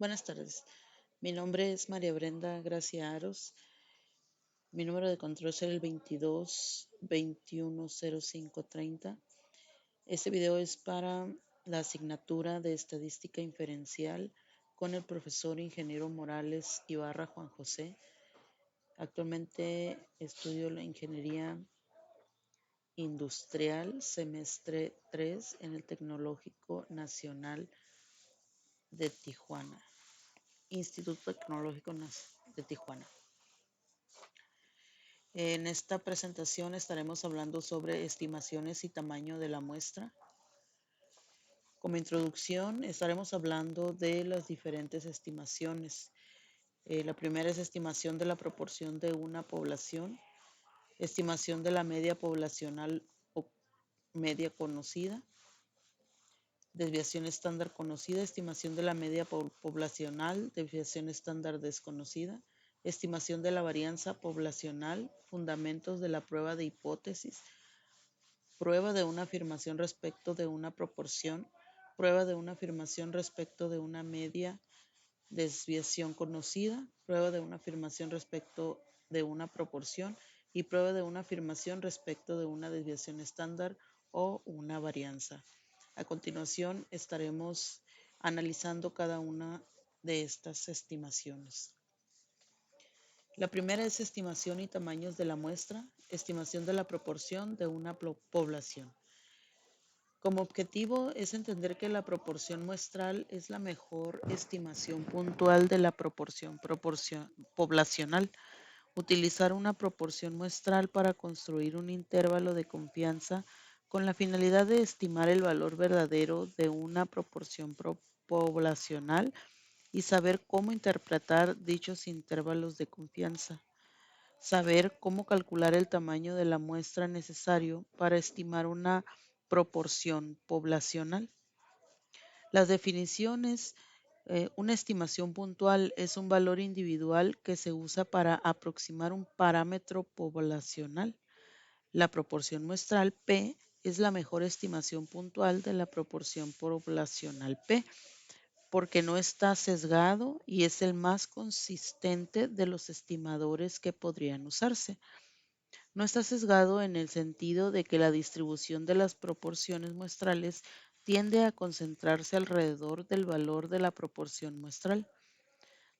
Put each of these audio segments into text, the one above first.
Buenas tardes. Mi nombre es María Brenda Gracia Aros. Mi número de control es el 22 21 05 30. Este video es para la asignatura de Estadística Inferencial con el profesor ingeniero Morales Ibarra Juan José. Actualmente estudio la Ingeniería Industrial semestre 3 en el Tecnológico Nacional de Tijuana, Instituto Tecnológico de Tijuana. En esta presentación estaremos hablando sobre estimaciones y tamaño de la muestra. Como introducción estaremos hablando de las diferentes estimaciones. La primera es estimación de la proporción de una población, estimación de la media poblacional o media conocida, desviación estándar conocida, estimación de la media poblacional, desviación estándar desconocida, estimación de la varianza poblacional, fundamentos de la prueba de hipótesis, prueba de una afirmación respecto de una proporción, prueba de una afirmación respecto de una media, desviación conocida, prueba de una afirmación respecto de una proporción y prueba de una afirmación respecto de una desviación estándar o una varianza. A continuación estaremos analizando cada una de estas estimaciones. La primera es estimación y tamaños de la muestra, estimación de la proporción de una población. Como objetivo es entender que la proporción muestral es la mejor estimación puntual de la proporción poblacional. Utilizar una proporción muestral para construir un intervalo de confianza con la finalidad de estimar el valor verdadero de una proporción poblacional y saber cómo interpretar dichos intervalos de confianza. Saber cómo calcular el tamaño de la muestra necesario para estimar una proporción poblacional. Las definiciones: una estimación puntual es un valor individual que se usa para aproximar un parámetro poblacional. La proporción muestral P es la mejor estimación puntual de la proporción poblacional P, porque no está sesgado y es el más consistente de los estimadores que podrían usarse. No está sesgado en el sentido de que la distribución de las proporciones muestrales tiende a concentrarse alrededor del valor de la proporción muestral.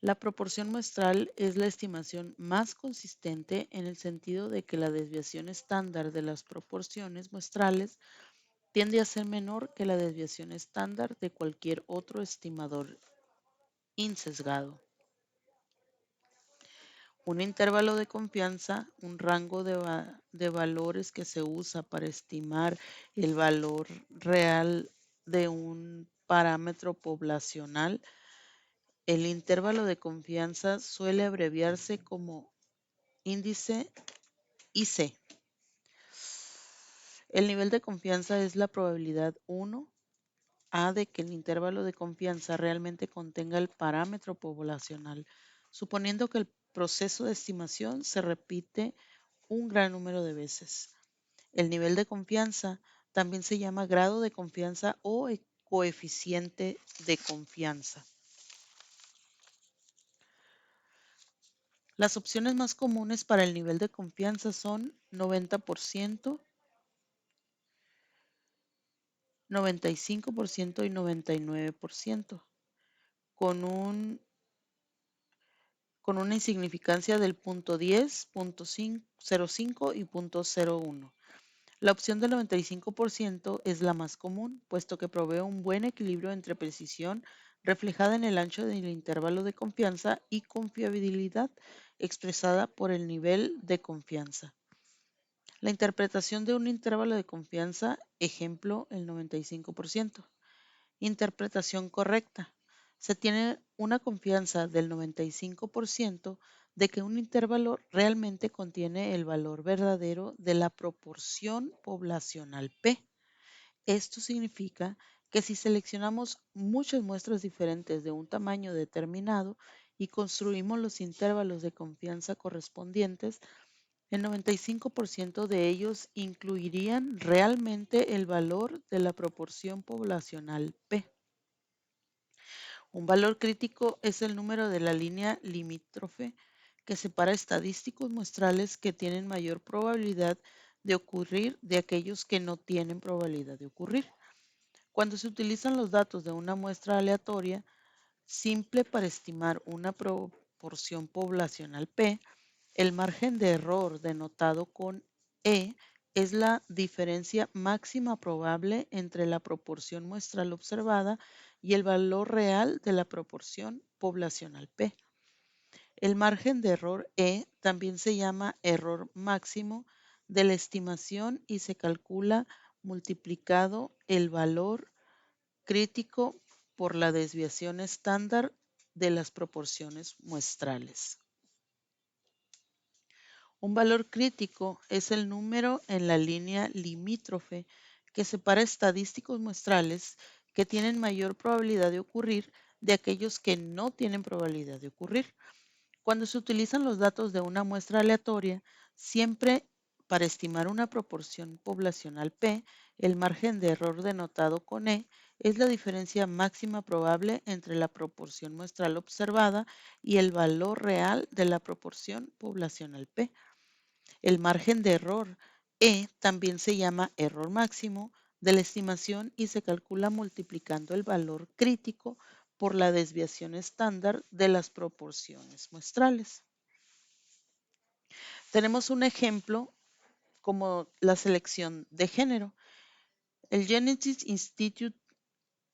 La proporción muestral es la estimación más consistente en el sentido de que la desviación estándar de las proporciones muestrales tiende a ser menor que la desviación estándar de cualquier otro estimador insesgado. Un intervalo de confianza, un rango de valores que se usa para estimar el valor real de un parámetro poblacional. El intervalo de confianza suele abreviarse como índice IC. El nivel de confianza es la probabilidad 1A de que el intervalo de confianza realmente contenga el parámetro poblacional, suponiendo que el proceso de estimación se repite un gran número de veces. El nivel de confianza también se llama grado de confianza o coeficiente de confianza. Las opciones más comunes para el nivel de confianza son 90%, 95% y 99%, con una insignificancia del 0.10, 0.05 y 0.01. La opción del 95% es la más común, puesto que provee un buen equilibrio entre precisión, reflejada en el ancho del intervalo de confianza, y confiabilidad, expresada por el nivel de confianza. La interpretación de un intervalo de confianza, ejemplo, el 95%. Interpretación correcta: se tiene una confianza del 95% de que un intervalo realmente contiene el valor verdadero de la proporción poblacional P. Esto significa que si seleccionamos muchas muestras diferentes de un tamaño determinado y construimos los intervalos de confianza correspondientes, el 95% de ellos incluirían realmente el valor de la proporción poblacional P. Un valor crítico es el número de la línea limítrofe que separa estadísticos muestrales que tienen mayor probabilidad de ocurrir de aquellos que no tienen probabilidad de ocurrir. Cuando se utilizan los datos de una muestra aleatoria simple para estimar una proporción poblacional P, el margen de error denotado con E es la diferencia máxima probable entre la proporción muestral observada y el valor real de la proporción poblacional P. El margen de error E también se llama error máximo de la estimación y se calcula multiplicado el valor crítico por la desviación estándar de las proporciones muestrales. Un valor crítico es el número en la línea limítrofe que separa estadísticos muestrales que tienen mayor probabilidad de ocurrir de aquellos que no tienen probabilidad de ocurrir. Cuando se utilizan los datos de una muestra aleatoria, siempre para estimar una proporción poblacional P, el margen de error denotado con E es la diferencia máxima probable entre la proporción muestral observada y el valor real de la proporción poblacional P. El margen de error E también se llama error máximo de la estimación y se calcula multiplicando el valor crítico por la desviación estándar de las proporciones muestrales. Tenemos un ejemplo como la selección de género. El Genesis Institute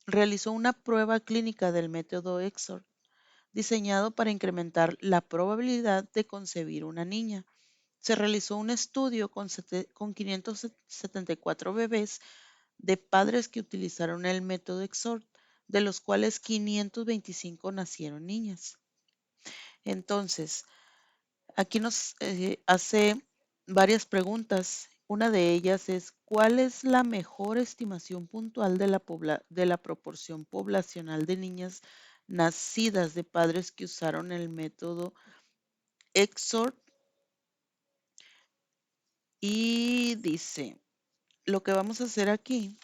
realizó una prueba clínica del método EXOR, diseñado para incrementar la probabilidad de concebir una niña. Se realizó un estudio con 574 bebés de padres que utilizaron el método EXOR, de los cuales 525 nacieron niñas. Entonces, aquí nos hace varias preguntas. Una de ellas es, ¿cuál es la mejor estimación puntual de la proporción poblacional de niñas nacidas de padres que usaron el método EXOR? Y dice, lo que vamos a hacer aquí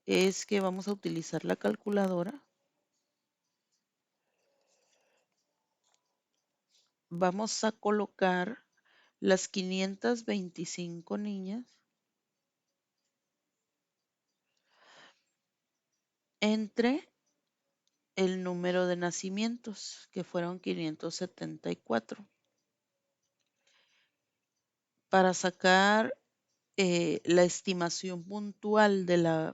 es que vamos a utilizar la calculadora. Vamos a colocar las 525 niñas entre el número de nacimientos, que fueron 574, para sacar la estimación puntual de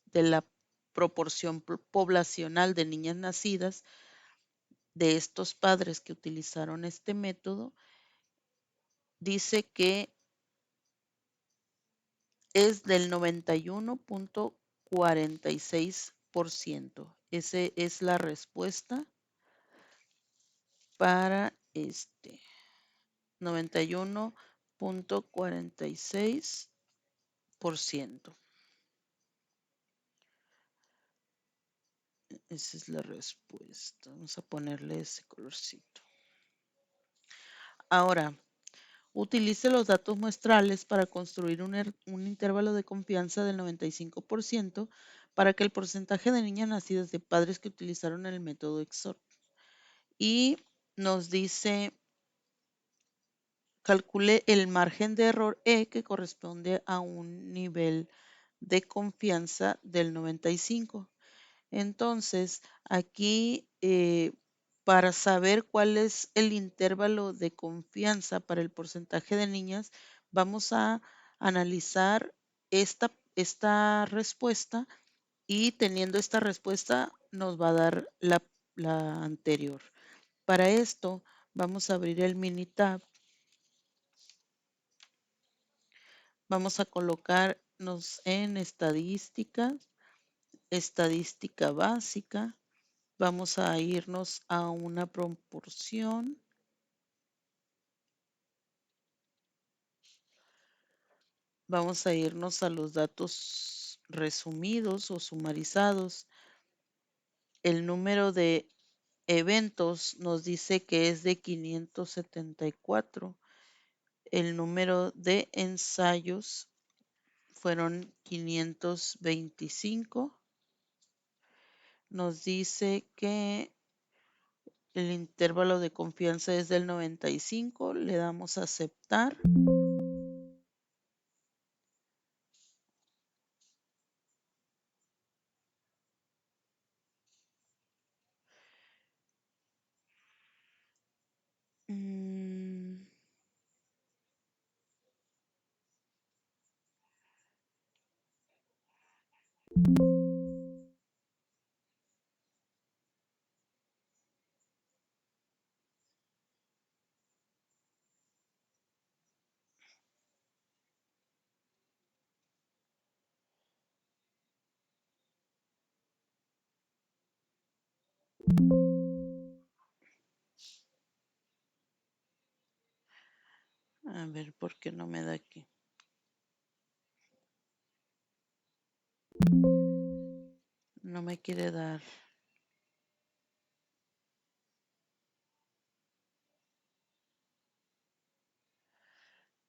de la proporción poblacional de niñas nacidas de estos padres que utilizaron este método. Dice que es del 91.46%. Esa es la respuesta para este 91.46%. Esa es la respuesta. Vamos a ponerle ese colorcito. Ahora, utilice los datos muestrales para construir un intervalo de confianza del 95% para que el porcentaje de niñas nacidas de padres que utilizaron el método EXOR. Y nos dice, calcule el margen de error E que corresponde a un nivel de confianza del 95. Entonces, aquí para saber cuál es el intervalo de confianza para el porcentaje de niñas, vamos a analizar esta respuesta y teniendo esta respuesta nos va a dar la anterior. Para esto, vamos a abrir el Minitab. Vamos a colocarnos en estadística básica. Vamos a irnos a una proporción. Vamos a irnos a los datos resumidos o sumarizados. El número de eventos nos dice que es de 574. El número de ensayos fueron 525. Nos dice que el intervalo de confianza es del 95, le damos a aceptar. Mm, a ver, ¿por qué no me da aquí? No me quiere dar.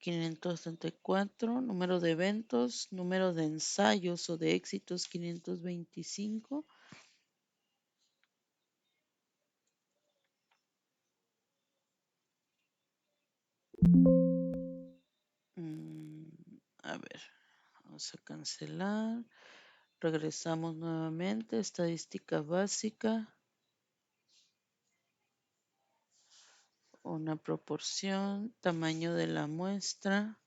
574, número de eventos, número de ensayos o de éxitos 525. Mm, a ver, vamos a cancelar. Regresamos nuevamente. Estadística básica. Una proporción. Tamaño de la muestra.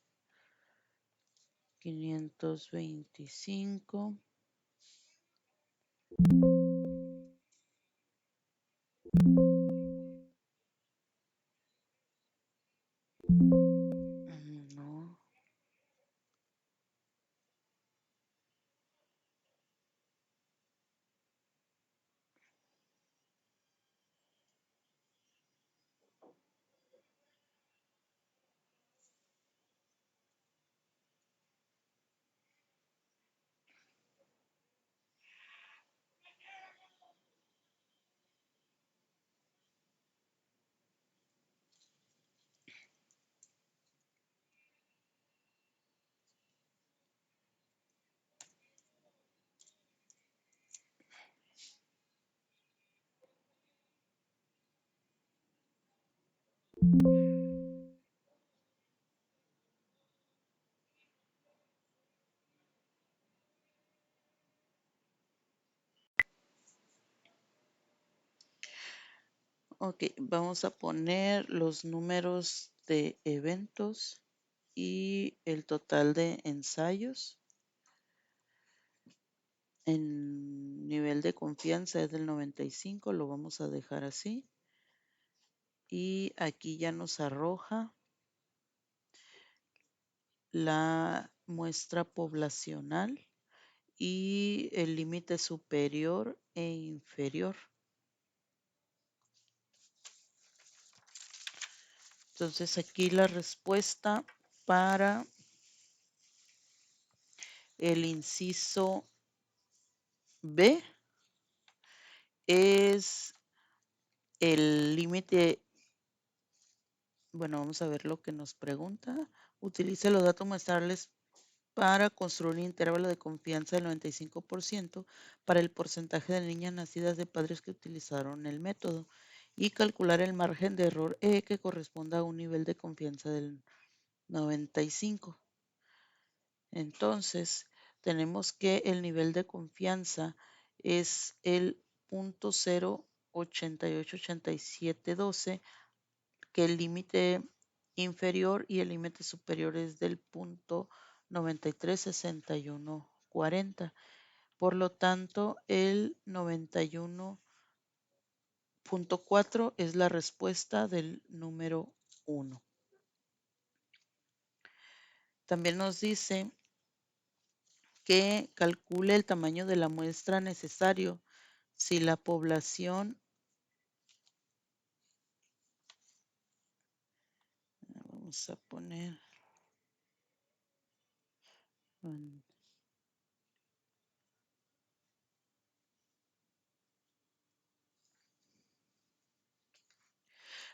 525. No. Ok, vamos a poner los números de eventos y el total de ensayos. En nivel de confianza es del 95, lo vamos a dejar así. Y aquí ya nos arroja la muestra poblacional y el límite superior e inferior. Entonces aquí la respuesta para el inciso B es el límite. Bueno, vamos a ver lo que nos pregunta. Utilice los datos muestrales para construir un intervalo de confianza del 95% para el porcentaje de niñas nacidas de padres que utilizaron el método y calcular el margen de error E que corresponda a un nivel de confianza del 95. Entonces, tenemos que el nivel de confianza es el 0.0888712, que el límite inferior y el límite superior es del punto 936140. Por lo tanto, el 91.4 es la respuesta del número 1. También nos dice que calcule el tamaño de la muestra necesario si la población, vamos a poner,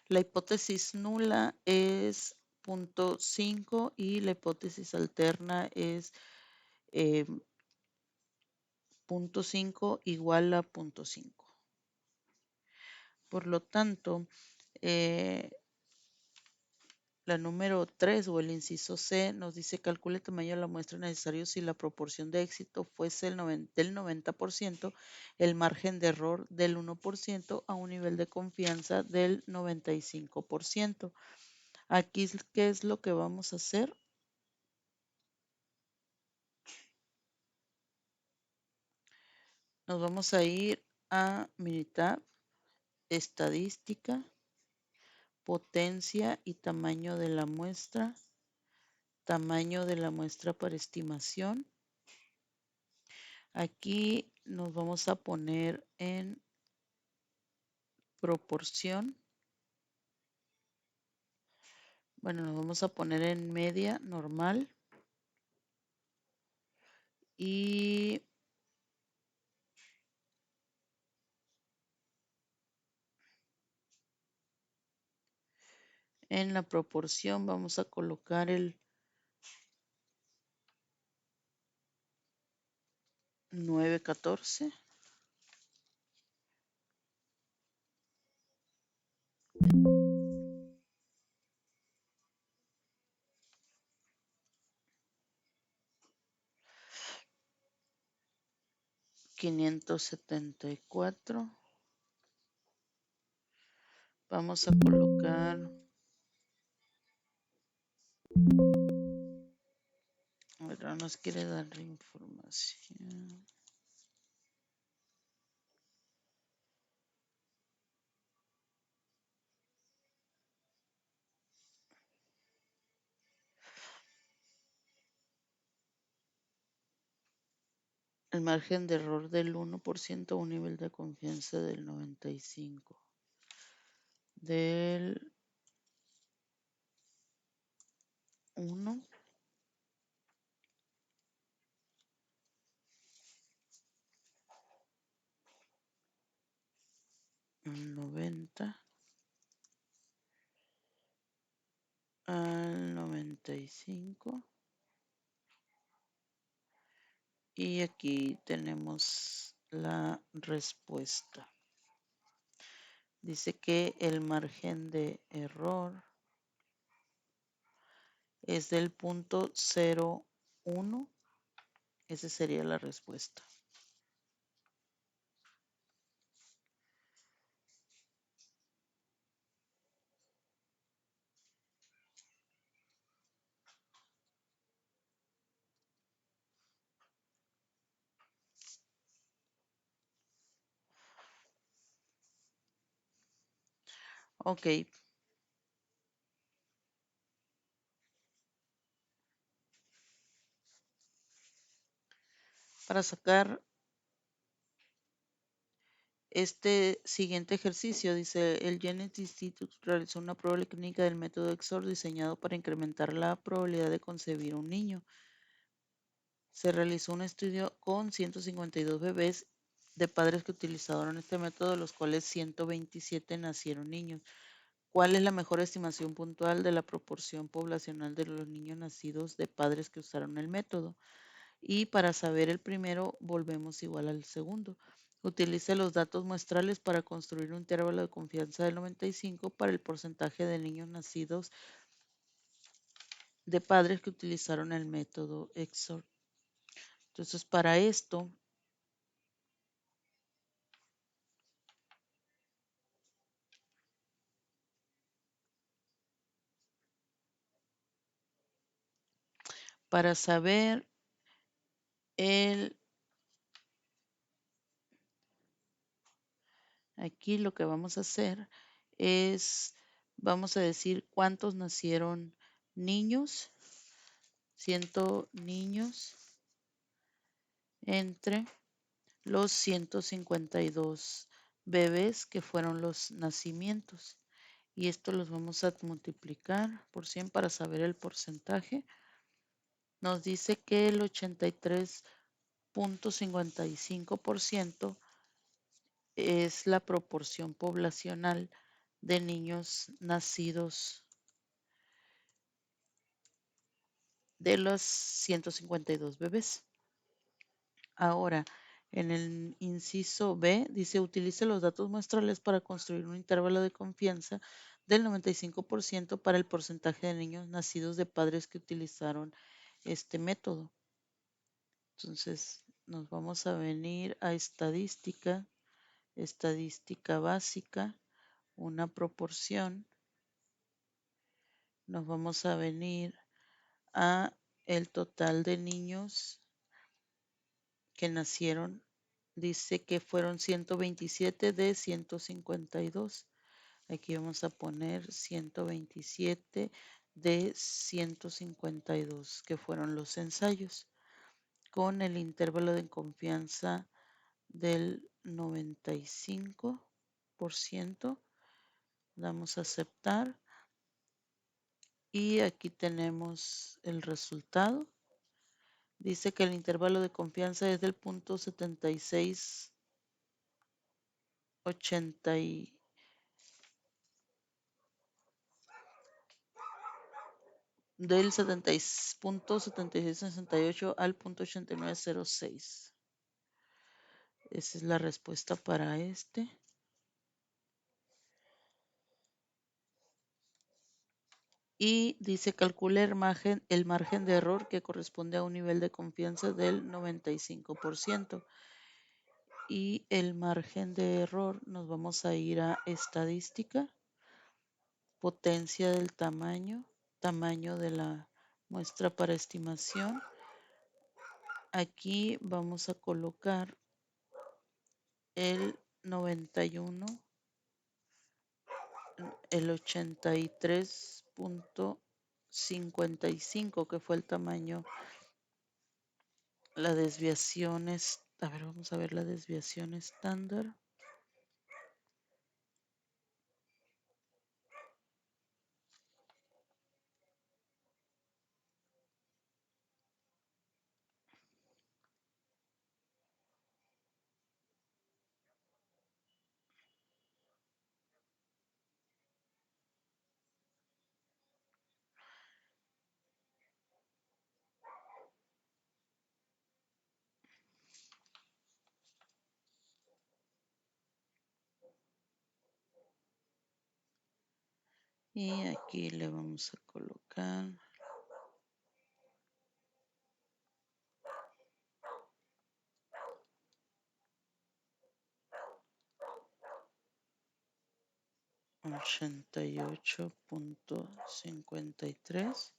la hipótesis nula es 0.5 y la hipótesis alterna es 0.5 igual a 0.5. Por lo tanto, eh, la número 3 o el inciso C nos dice calcule el tamaño de la muestra necesario si la proporción de éxito fuese del 90%, el margen de error del 1% a un nivel de confianza del 95%. Aquí, ¿qué es lo que vamos a hacer? Nos vamos a ir a Minitab, estadística, potencia y tamaño de la muestra, tamaño de la muestra para estimación. Aquí nos vamos a poner en proporción. Bueno, nos vamos a poner en media normal y en la proporción vamos a colocar el 914. $574. Vamos a colocar, a ver, no nos quiere dar información. El margen de error del 1% a un nivel de confianza del 95%. Del 1 al 90 al 95. Y aquí tenemos la respuesta. Dice que el margen de error es del 0.01. Esa sería la respuesta. Ok. Para sacar este siguiente ejercicio, dice, el Genetic Institute realizó una prueba clínica del método EXOR diseñado para incrementar la probabilidad de concebir un niño. Se realizó un estudio con 152 bebés de padres que utilizaron este método, de los cuales 127 nacieron niños. ¿Cuál es la mejor estimación puntual de la proporción poblacional de los niños nacidos de padres que usaron el método? Y para saber el primero, volvemos igual al segundo. Utilice los datos muestrales para construir un intervalo de confianza del 95 para el porcentaje de niños nacidos de padres que utilizaron el método EXOR. Entonces, para esto, para saber aquí lo que vamos a hacer es, vamos a decir cuántos nacieron niños, 100 niños entre los 152 bebés que fueron los nacimientos. Y esto los vamos a multiplicar por 100 para saber el porcentaje. Nos dice que el 83.55% es la proporción poblacional de niños nacidos de los 152 bebés. Ahora, En el inciso B dice, utilice los datos muestrales para construir un intervalo de confianza del 95% para el porcentaje de niños nacidos de padres que utilizaron este método. Entonces, nos vamos a venir a estadística, estadística básica, una proporción. Nos vamos a venir a el total de niños que nacieron. Dice que fueron 127 de 152. Aquí vamos a poner 127 de 152, que fueron los ensayos, con el intervalo de confianza del 95%. Damos a aceptar y aquí tenemos el resultado. Dice que el intervalo de confianza es del punto 7680 del 70.7668 al punto 8906. Esa es la respuesta para este. Y dice calcule el margen de error que corresponde a un nivel de confianza del 95%. Y el margen de error nos vamos a ir a estadística, potencia del tamaño, tamaño de la muestra para estimación. Aquí vamos a colocar el 91, el 83.55, que fue el tamaño, la desviación es, a ver, vamos a ver la desviación estándar. Y aquí le vamos a colocar ochenta y 88.53.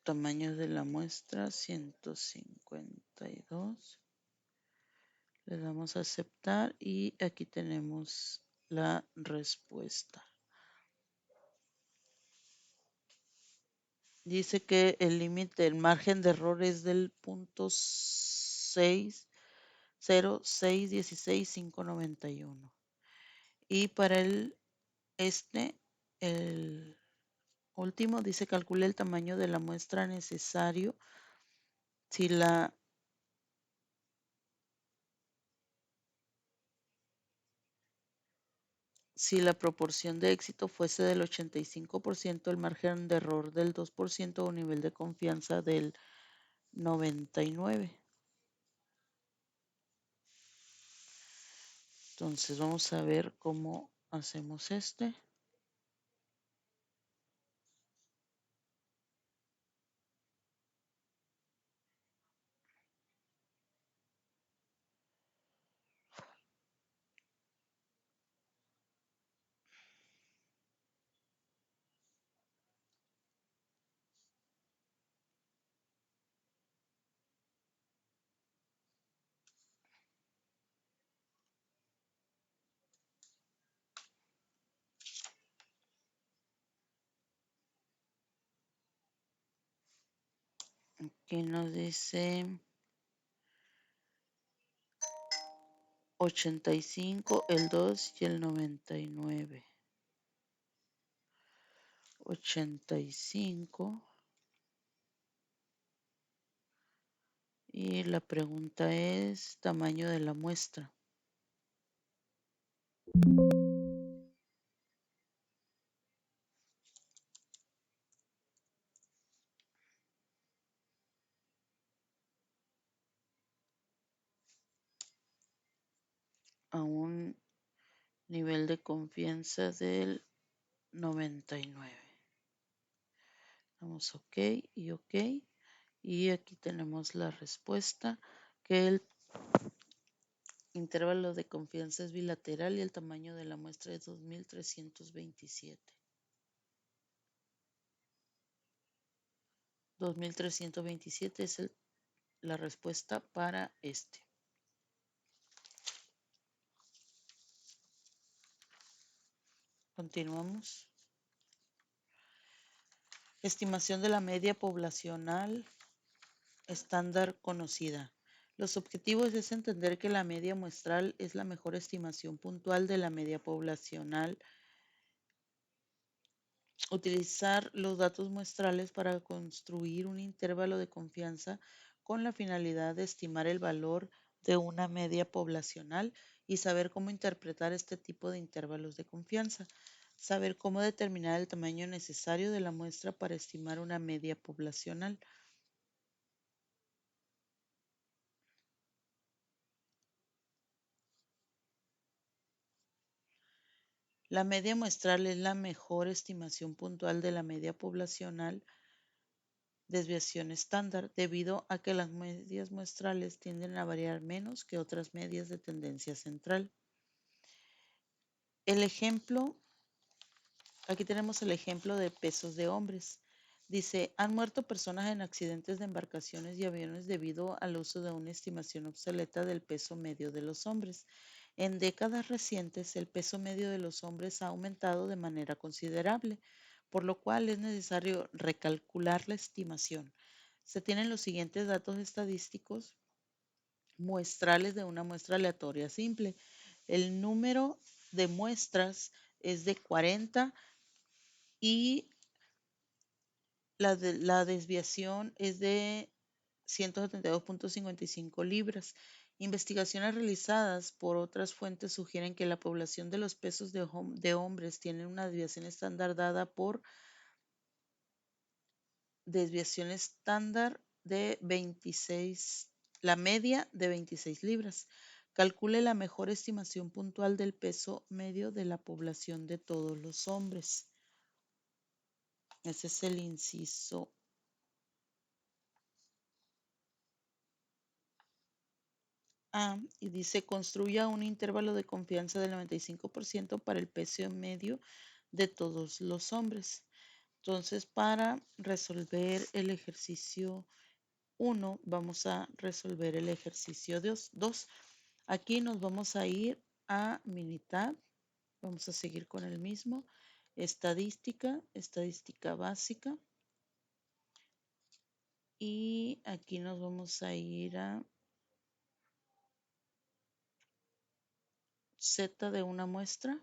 Tamaño de la muestra 152. Le damos a aceptar y aquí tenemos la respuesta. Dice que el límite, el margen de error es del punto 606169591. Y para el último dice calcule el tamaño de la muestra necesario si la si la proporción de éxito fuese del 85%, el margen de error del 2% o nivel de confianza del 99%. Entonces vamos a ver cómo hacemos este. Aquí nos dice 85, el 2 y el 99. 85 Y la pregunta es tamaño de la muestra. A un nivel de confianza del 99. Damos OK y OK. Y aquí tenemos la respuesta, que el intervalo de confianza es bilateral y el tamaño de la muestra es 2327. 2327 es la respuesta para este. Continuamos. Estimación de la media poblacional estándar conocida. Los objetivos es entender que la media muestral es la mejor estimación puntual de la media poblacional. Utilizar los datos muestrales para construir un intervalo de confianza con la finalidad de estimar el valor de una media poblacional y saber cómo interpretar este tipo de intervalos de confianza. Saber cómo determinar el tamaño necesario de la muestra para estimar una media poblacional. La media muestral es la mejor estimación puntual de la media poblacional desviación estándar, debido a que las medias muestrales tienden a variar menos que otras medias de tendencia central. El ejemplo, aquí tenemos el ejemplo de pesos de hombres. Dice, han muerto personas en accidentes de embarcaciones y aviones debido al uso de una estimación obsoleta del peso medio de los hombres. En décadas recientes, el peso medio de los hombres ha aumentado de manera considerable, por lo cual es necesario recalcular la estimación. Se tienen los siguientes datos estadísticos muestrales de una muestra aleatoria simple. El número de muestras es de 40 y la desviación es de 172.55 libras. Investigaciones realizadas por otras fuentes sugieren que la población de los pesos de hombres tiene una desviación estándar dada por desviación estándar de 26, la media de 26 libras. Calcule la mejor estimación puntual del peso medio de la población de todos los hombres. Ese es el inciso A y dice construya un intervalo de confianza del 95% para el peso medio de todos los hombres. Entonces, para resolver el ejercicio 1, vamos a resolver el ejercicio 2. Aquí nos vamos a ir a Minitab. Vamos a seguir con el mismo. Estadística, estadística básica. Y aquí nos vamos a ir a Z de una muestra.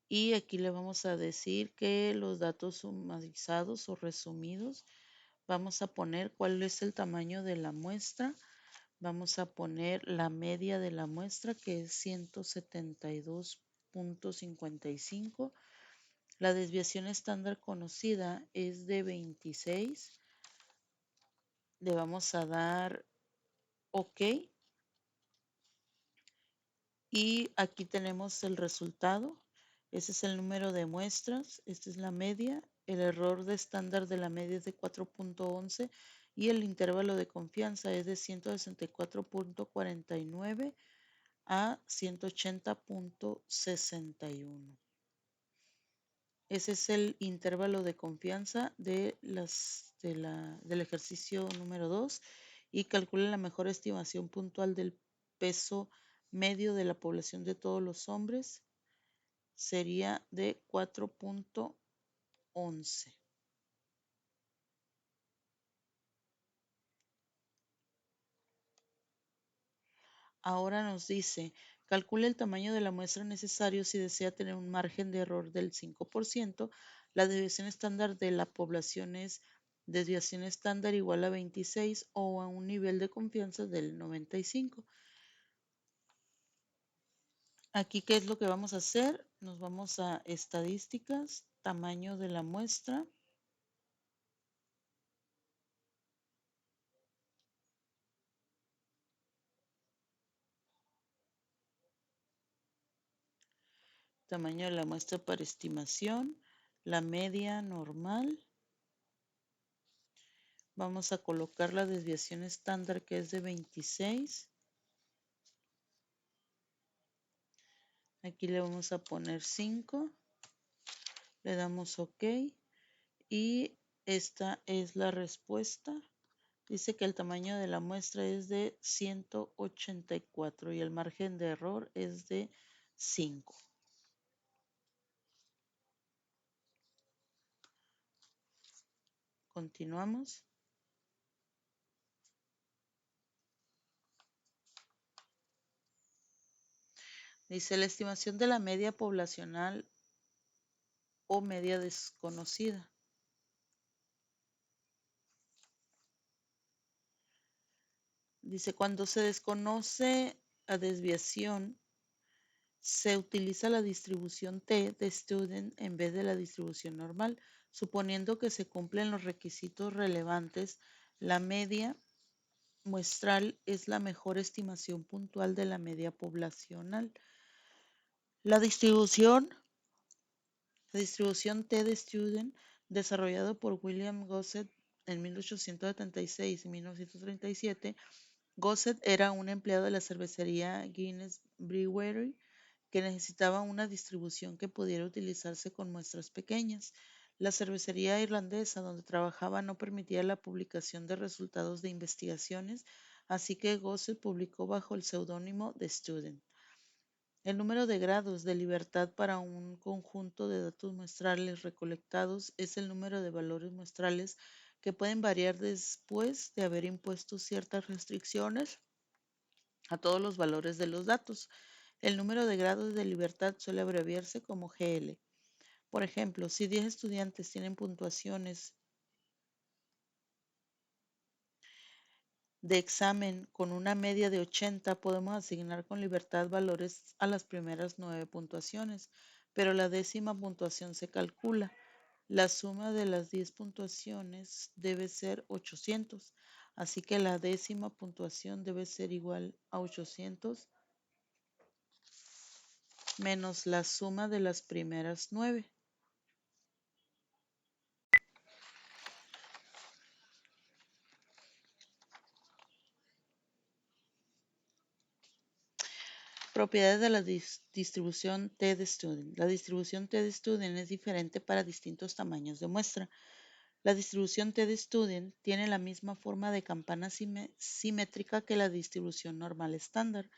Y aquí le vamos a decir que los datos sumarizados o resumidos, vamos a poner cuál es el tamaño de la muestra. Vamos a poner la media de la muestra, que es 172.55. La desviación estándar conocida es de 26. Le vamos a dar OK. Y aquí tenemos el resultado. Ese es el número de muestras. Esta es la media. El error de estándar de la media es de 4.11 y el intervalo de confianza es de 164.49 a 180.61. Ese es el intervalo de confianza del ejercicio número 2 y calcula la mejor estimación puntual del peso medio de la población de todos los hombres. Sería de 4.11. Ahora nos dice, calcule el tamaño de la muestra necesario si desea tener un margen de error del 5%. La desviación estándar de la población es desviación estándar igual a 26 o a un nivel de confianza del 95. Aquí, ¿qué es lo que vamos a hacer? Nos vamos a estadísticas, tamaño de la muestra. Tamaño de la muestra para estimación, la media normal. Vamos a colocar la desviación estándar que es de 26. Aquí le vamos a poner 5. Le damos OK. Y esta es la respuesta. Dice que el tamaño de la muestra es de 184 y el margen de error es de 5. Continuamos. Dice la estimación de la media poblacional o media desconocida. Dice, cuando se desconoce la desviación, se utiliza la distribución T de Student en vez de la distribución normal, suponiendo que se cumplen los requisitos relevantes. La media muestral es la mejor estimación puntual de la media poblacional. La distribución T de Student, desarrollado por William Gossett en 1876 y 1937, Gossett era un empleado de la cervecería Guinness Brewery que necesitaba una distribución que pudiera utilizarse con muestras pequeñas. La cervecería irlandesa donde trabajaba no permitía la publicación de resultados de investigaciones, así que Gossett publicó bajo el seudónimo de Student. El número de grados de libertad para un conjunto de datos muestrales recolectados es el número de valores muestrales que pueden variar después de haber impuesto ciertas restricciones a todos los valores de los datos. El número de grados de libertad suele abreviarse como GL. Por ejemplo, si 10 estudiantes tienen puntuaciones de examen con una media de 80, podemos asignar con libertad valores a las primeras 9 puntuaciones, pero la décima puntuación se calcula. La suma de las 10 puntuaciones debe ser 800, así que la décima puntuación debe ser igual a 800 menos la suma de las primeras 9. Propiedades de la distribución T de Student. La distribución T de Student es diferente para distintos tamaños de muestra. La distribución T de Student tiene la misma forma de campana simétrica que la distribución normal estándar,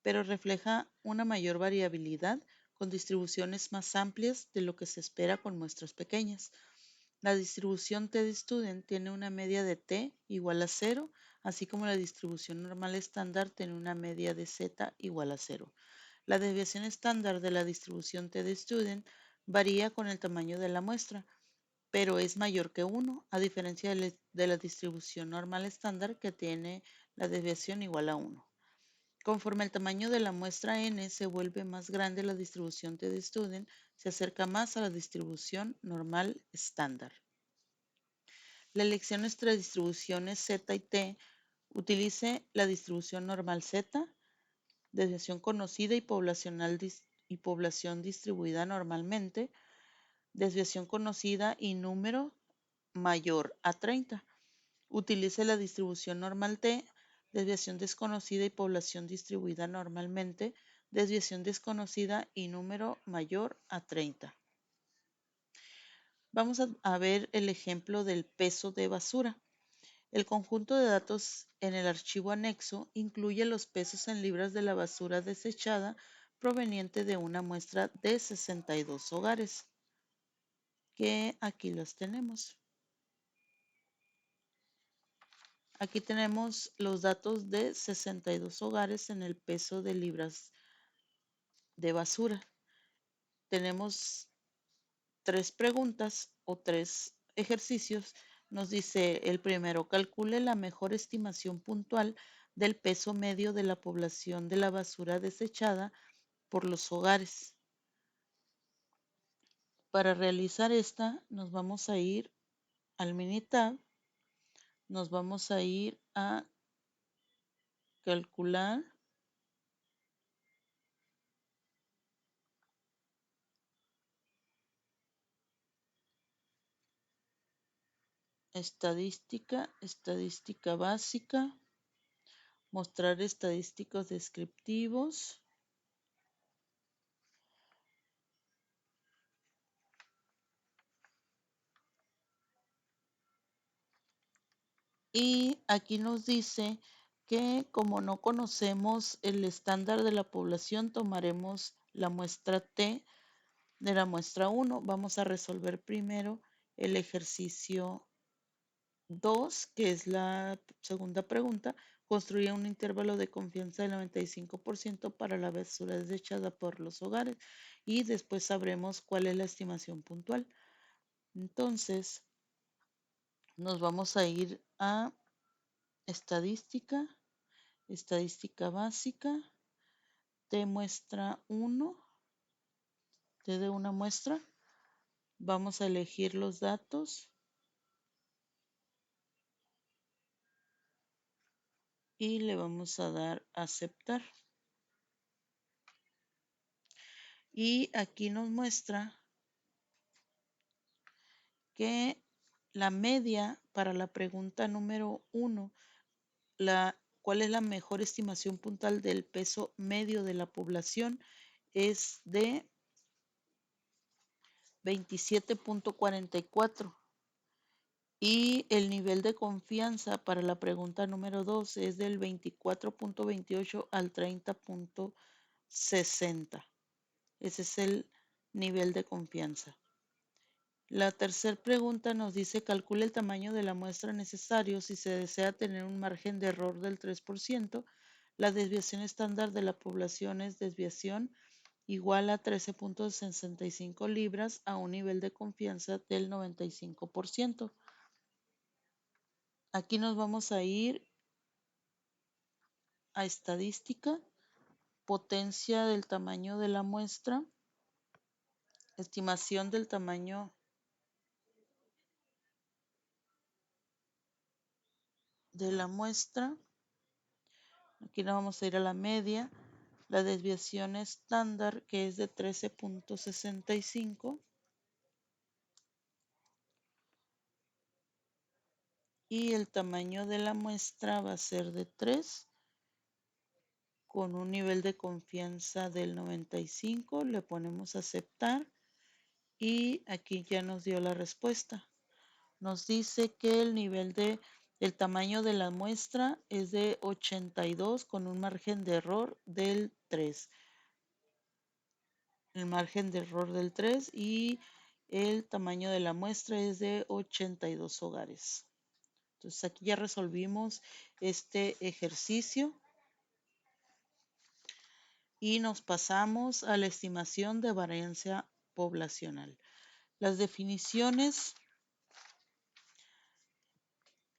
pero refleja una mayor variabilidad con distribuciones más amplias de lo que se espera con muestras pequeñas. La distribución T de Student tiene una media de T igual a 0, así como la distribución normal estándar tiene una media de Z igual a 0. La desviación estándar de la distribución T de Student varía con el tamaño de la muestra, pero es mayor que 1, a diferencia de la distribución normal estándar que tiene la desviación igual a 1. Conforme el tamaño de la muestra n se vuelve más grande, la distribución T de Student se acerca más a la distribución normal estándar. La elección entre distribuciones Z y T utilice la distribución normal Z, desviación conocida y población distribuida normalmente, desviación conocida y número mayor a 30. Utilice la distribución normal T, desviación desconocida y población distribuida normalmente, desviación desconocida y número mayor a 30. Vamos a ver el ejemplo del peso de basura. El conjunto de datos en el archivo anexo incluye los pesos en libras de la basura desechada proveniente de una muestra de 62 hogares, que aquí los tenemos. Aquí tenemos los datos de 62 hogares en el peso de libras de basura. Tenemos 3 preguntas o 3 ejercicios Nos dice el primero, calcule la mejor estimación puntual del peso medio de la población de la basura desechada por los hogares. Para realizar esta, nos vamos a ir al Minitab, nos vamos a ir a calcular estadística, estadística básica, mostrar estadísticos descriptivos. Y aquí nos dice que como no conocemos el estándar de la población, tomaremos la muestra T de la muestra 1. Vamos a resolver primero el ejercicio 2, que es la segunda pregunta. Construye un intervalo de confianza del 95% para la basura desechada por los hogares y después sabremos cuál es la estimación puntual. Entonces, nos vamos a ir a estadística, estadística básica, T muestra 1, T de una muestra. Vamos a elegir los datos y le vamos a dar a aceptar. Y aquí nos muestra que la media para la pregunta número 1, ¿cuál es la mejor estimación puntual del peso medio de la población? Es de 27.44. Y el nivel de confianza para la pregunta número 2 es del 24.28 al 30.60. Ese es el nivel de confianza. La tercera pregunta nos dice, calcule el tamaño de la muestra necesario si se desea tener un margen de error del 3%. La desviación estándar de la población es desviación igual a 13.65 libras a un nivel de confianza del 95%. Aquí nos vamos a ir a estadística, potencia del tamaño de la muestra, estimación del tamaño de la muestra. Aquí nos vamos a ir a la media, la desviación estándar que es de 13.65 y el tamaño de la muestra va a ser de 3 con un nivel de confianza del 95. Le ponemos aceptar y aquí ya nos dio la respuesta. Nos dice que el tamaño de la muestra es de 82 con un margen de error del 3. El margen de error del 3 y el tamaño de la muestra es de 82 hogares. Entonces aquí ya resolvimos este ejercicio y nos pasamos a la estimación de varianza poblacional. Las definiciones.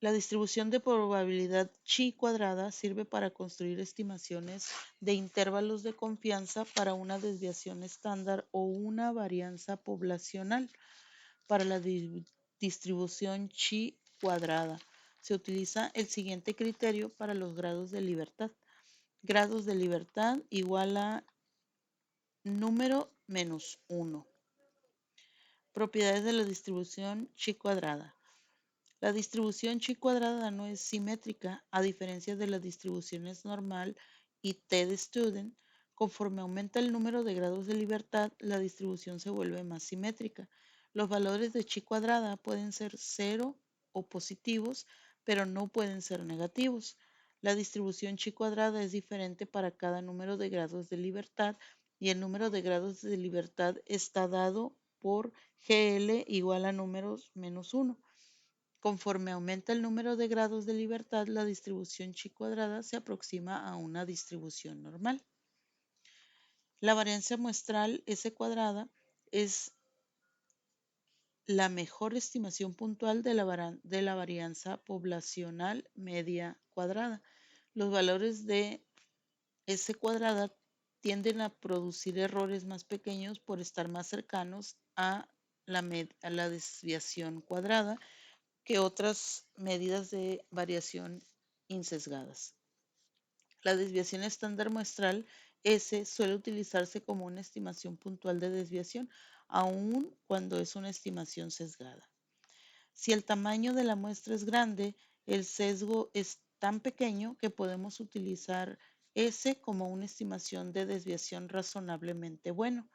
La distribución de probabilidad chi cuadrada sirve para construir estimaciones de intervalos de confianza para una desviación estándar o una varianza poblacional. Para la distribución chi cuadrada se utiliza el siguiente criterio para los grados de libertad. Grados de libertad igual a número menos 1. Propiedades de la distribución chi cuadrada. La distribución chi cuadrada no es simétrica, a diferencia de las distribuciones normal y t de student. Conforme aumenta el número de grados de libertad, la distribución se vuelve más simétrica. Los valores de chi cuadrada pueden ser cero o positivos, pero no pueden ser negativos. La distribución chi cuadrada es diferente para cada número de grados de libertad y el número de grados de libertad está dado por GL igual a números menos 1. Conforme aumenta el número de grados de libertad, la distribución chi cuadrada se aproxima a una distribución normal. La varianza muestral S cuadrada es la mejor estimación puntual de la varianza poblacional media cuadrada. Los valores de S cuadrada tienden a producir errores más pequeños por estar más cercanos a la desviación cuadrada que otras medidas de variación insesgadas. La desviación estándar muestral S suele utilizarse como una estimación puntual de desviación, aun cuando es una estimación sesgada. Si el tamaño de la muestra es grande, el sesgo es tan pequeño que podemos utilizar S como una estimación de desviación razonablemente bueno.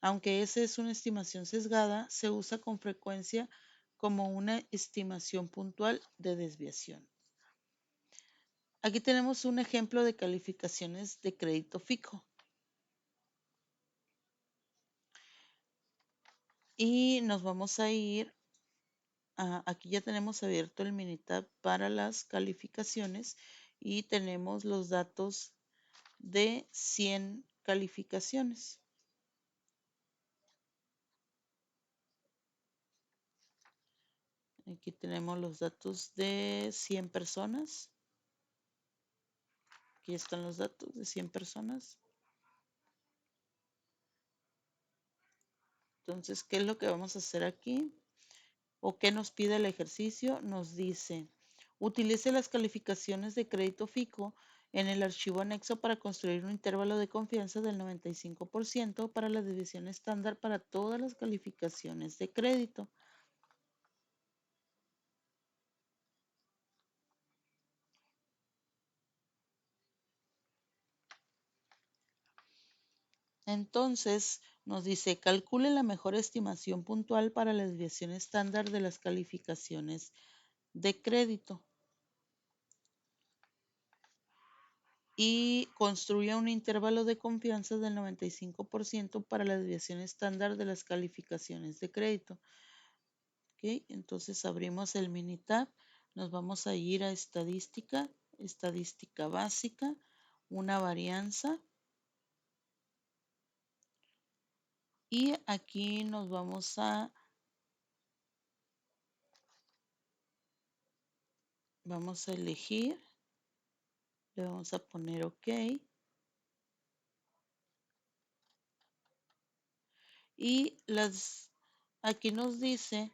Aunque S es una estimación sesgada, se usa con frecuencia como una estimación puntual de desviación. Aquí tenemos un ejemplo de calificaciones de crédito fijo. Y nos vamos a ir aquí ya tenemos abierto el Minitab para las calificaciones y tenemos los datos de 100 calificaciones. Aquí tenemos los datos de 100 personas. Aquí están los datos de 100 personas. Entonces, ¿qué es lo que vamos a hacer aquí? ¿O qué nos pide el ejercicio? Nos dice, utilice las calificaciones de crédito fijo en el archivo anexo para construir un intervalo de confianza del 95% para la desviación estándar para todas las calificaciones de crédito. Entonces, nos dice, calcule la mejor estimación puntual para la desviación estándar de las calificaciones de crédito y construya un intervalo de confianza del 95% para la desviación estándar de las calificaciones de crédito. ¿Ok? Entonces abrimos el Minitab, nos vamos a ir a estadística, estadística básica, una varianza. Y aquí nos vamos a elegir, le vamos a poner OK. Y aquí nos dice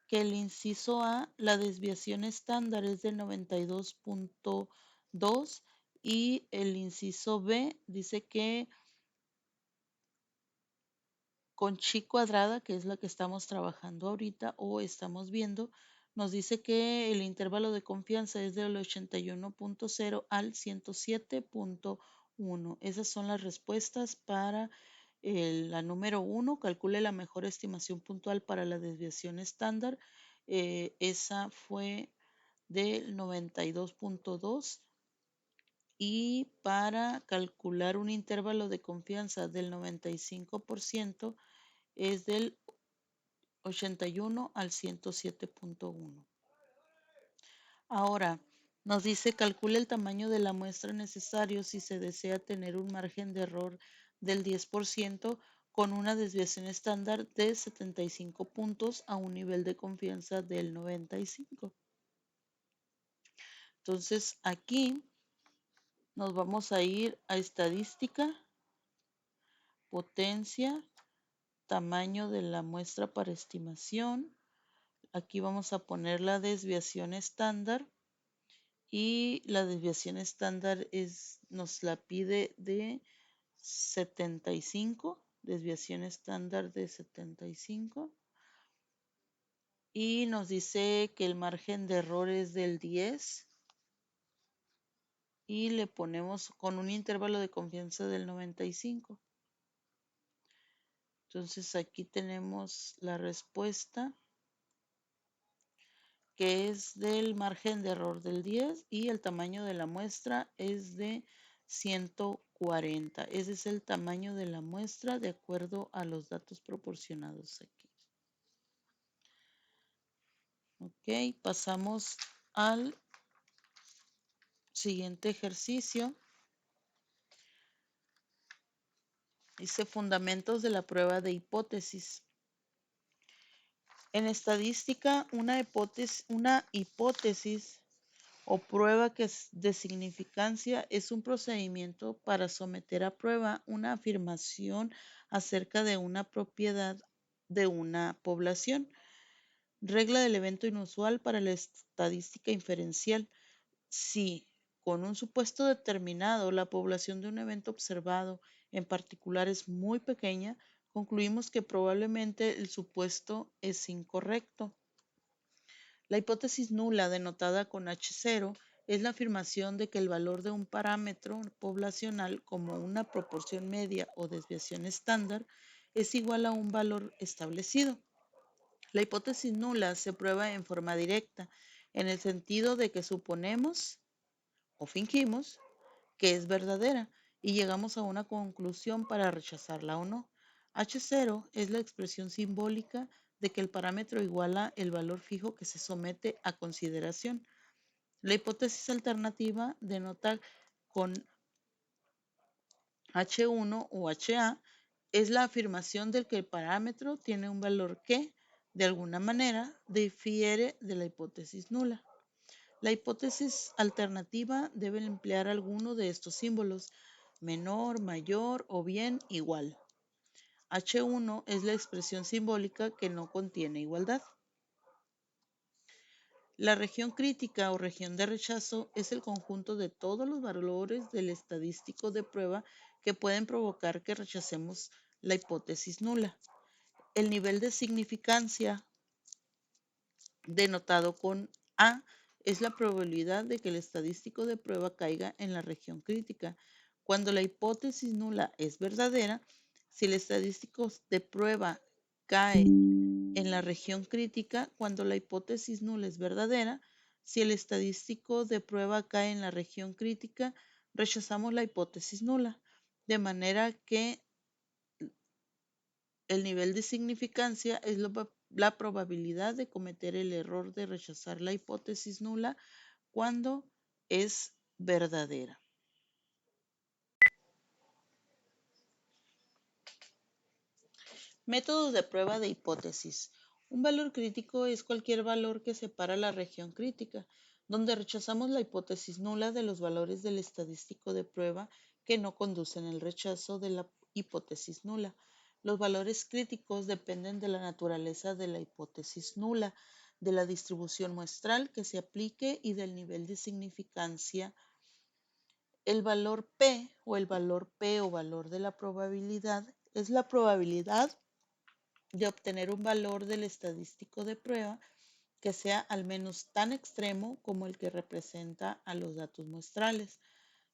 que el inciso A, la desviación estándar es de 92.2 y el inciso B dice que con chi cuadrada, que es la que estamos trabajando ahorita o estamos viendo, nos dice que el intervalo de confianza es del 81.0 al 107.1. Esas son las respuestas para la número 1. Calcule la mejor estimación puntual para la desviación estándar. Esa fue del 92.2. Y para calcular un intervalo de confianza del 95%, es del 81 al 107.1. Ahora, nos dice calcule el tamaño de la muestra necesario si se desea tener un margen de error del 10% con una desviación estándar de 75 puntos a un nivel de confianza del 95. Entonces, aquí nos vamos a ir a estadística, potencia, tamaño de la muestra para estimación. Aquí vamos a poner la desviación estándar y la desviación estándar nos la pide de 75, desviación estándar de 75 y nos dice que el margen de error es del 10 y le ponemos con un intervalo de confianza del 95. Entonces aquí tenemos la respuesta que es del margen de error del 10 y el tamaño de la muestra es de 140. Ese es el tamaño de la muestra de acuerdo a los datos proporcionados aquí. Ok, pasamos al siguiente ejercicio. Dice fundamentos de la prueba de hipótesis. En estadística, una hipótesis o prueba de significancia es un procedimiento para someter a prueba una afirmación acerca de una propiedad de una población. Regla del evento inusual para la estadística inferencial. Si, con un supuesto determinado, la población de un evento observado en particular es muy pequeña, concluimos que probablemente el supuesto es incorrecto. La hipótesis nula, denotada con H0, es la afirmación de que el valor de un parámetro poblacional, como una proporción media o desviación estándar, es igual a un valor establecido. La hipótesis nula se prueba en forma directa, en el sentido de que suponemos o fingimos que es verdadera y llegamos a una conclusión para rechazarla o no. H0 es la expresión simbólica de que el parámetro iguala el valor fijo que se somete a consideración. La hipótesis alternativa denota con H1 o HA es la afirmación de que el parámetro tiene un valor que, de alguna manera, difiere de la hipótesis nula. La hipótesis alternativa debe emplear alguno de estos símbolos: menor, mayor o bien igual. H1 es la expresión simbólica que no contiene igualdad. La región crítica o región de rechazo es el conjunto de todos los valores del estadístico de prueba que pueden provocar que rechacemos la hipótesis nula. El nivel de significancia, denotado con A, es la probabilidad de que el estadístico de prueba caiga en la región crítica. Cuando la hipótesis nula es verdadera, si el estadístico de prueba cae en la región crítica, cuando la hipótesis nula es verdadera, si el estadístico de prueba cae en la región crítica, rechazamos la hipótesis nula, de manera que el nivel de significancia es la probabilidad de cometer el error de rechazar la hipótesis nula cuando es verdadera. Métodos de prueba de hipótesis. Un valor crítico es cualquier valor que separa la región crítica, donde rechazamos la hipótesis nula de los valores del estadístico de prueba que no conducen al rechazo de la hipótesis nula. Los valores críticos dependen de la naturaleza de la hipótesis nula, de la distribución muestral que se aplique y del nivel de significancia. El valor P o valor de la probabilidad es la probabilidad de obtener un valor del estadístico de prueba que sea al menos tan extremo como el que representa a los datos muestrales.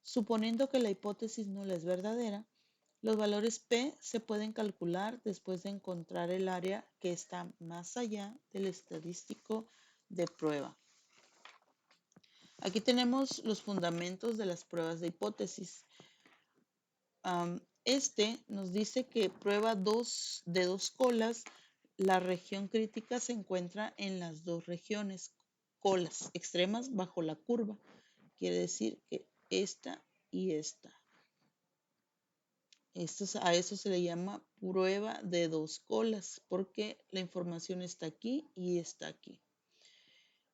Suponiendo que la hipótesis nula es verdadera, los valores P se pueden calcular después de encontrar el área que está más allá del estadístico de prueba. Aquí tenemos los fundamentos de las pruebas de hipótesis. Este nos dice que prueba de dos colas, la región crítica se encuentra en las dos regiones, colas extremas bajo la curva. Quiere decir que esta y esta. A eso se le llama prueba de dos colas, porque la información está aquí y está aquí.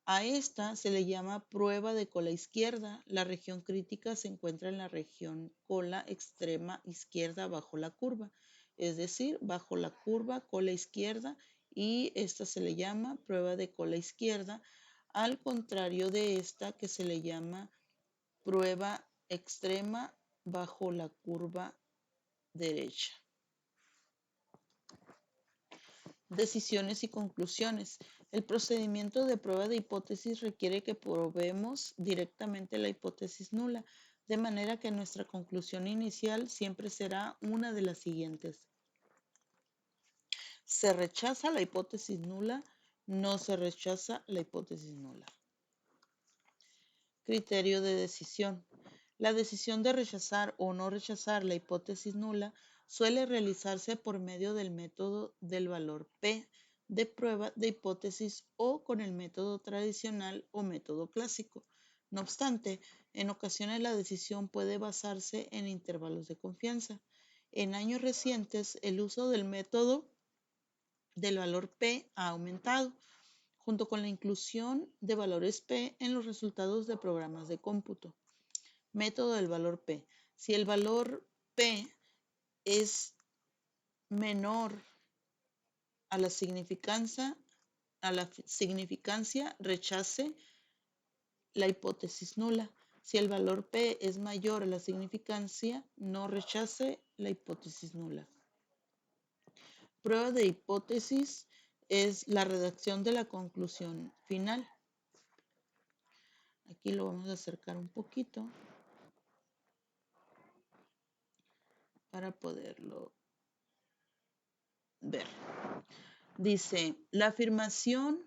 A esta se le llama prueba de cola izquierda. La región crítica se encuentra en la región cola extrema izquierda bajo la curva, es decir, bajo la curva cola izquierda, y esta se le llama prueba de cola izquierda, al contrario de esta que se le llama prueba extrema bajo la curva derecha. Decisiones y conclusiones. El procedimiento de prueba de hipótesis requiere que probemos directamente la hipótesis nula, de manera que nuestra conclusión inicial siempre será una de las siguientes. Se rechaza la hipótesis nula, no se rechaza la hipótesis nula. Criterio de decisión. La decisión de rechazar o no rechazar la hipótesis nula suele realizarse por medio del método del valor P de prueba de hipótesis o con el método tradicional o método clásico. No obstante, en ocasiones la decisión puede basarse en intervalos de confianza. En años recientes, el uso del método del valor P ha aumentado, junto con la inclusión de valores P en los resultados de programas de cómputo. Método del valor P. Si el valor P es menor a la significancia, rechace la hipótesis nula. Si el valor P es mayor a la significancia, no rechace la hipótesis nula. Prueba de hipótesis es la redacción de la conclusión final. Aquí lo vamos a acercar un poquito para poderlo ver. Dice, la afirmación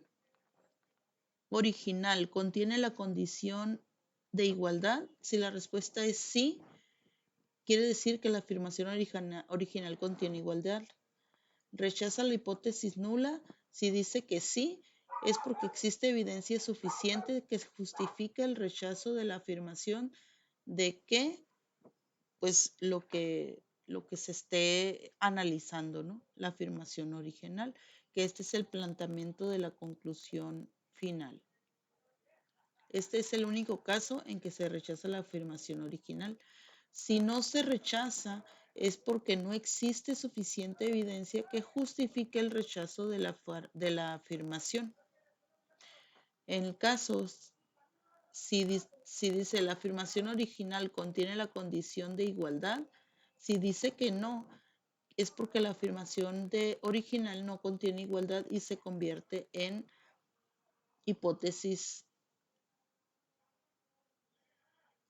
original contiene la condición de igualdad. Si la respuesta es sí, quiere decir que la afirmación original contiene igualdad. Rechaza la hipótesis nula. Si dice que sí, es porque existe evidencia suficiente que justifique el rechazo de la afirmación de que, pues, lo que se esté analizando, ¿no? La afirmación original, que este es el planteamiento de la conclusión final. Este es el único caso en que se rechaza la afirmación original. Si no se rechaza, es porque no existe suficiente evidencia que justifique el rechazo de la afirmación. En casos, si dice la afirmación original contiene la condición de igualdad, si dice que no, es porque la afirmación original no contiene igualdad y se convierte en hipótesis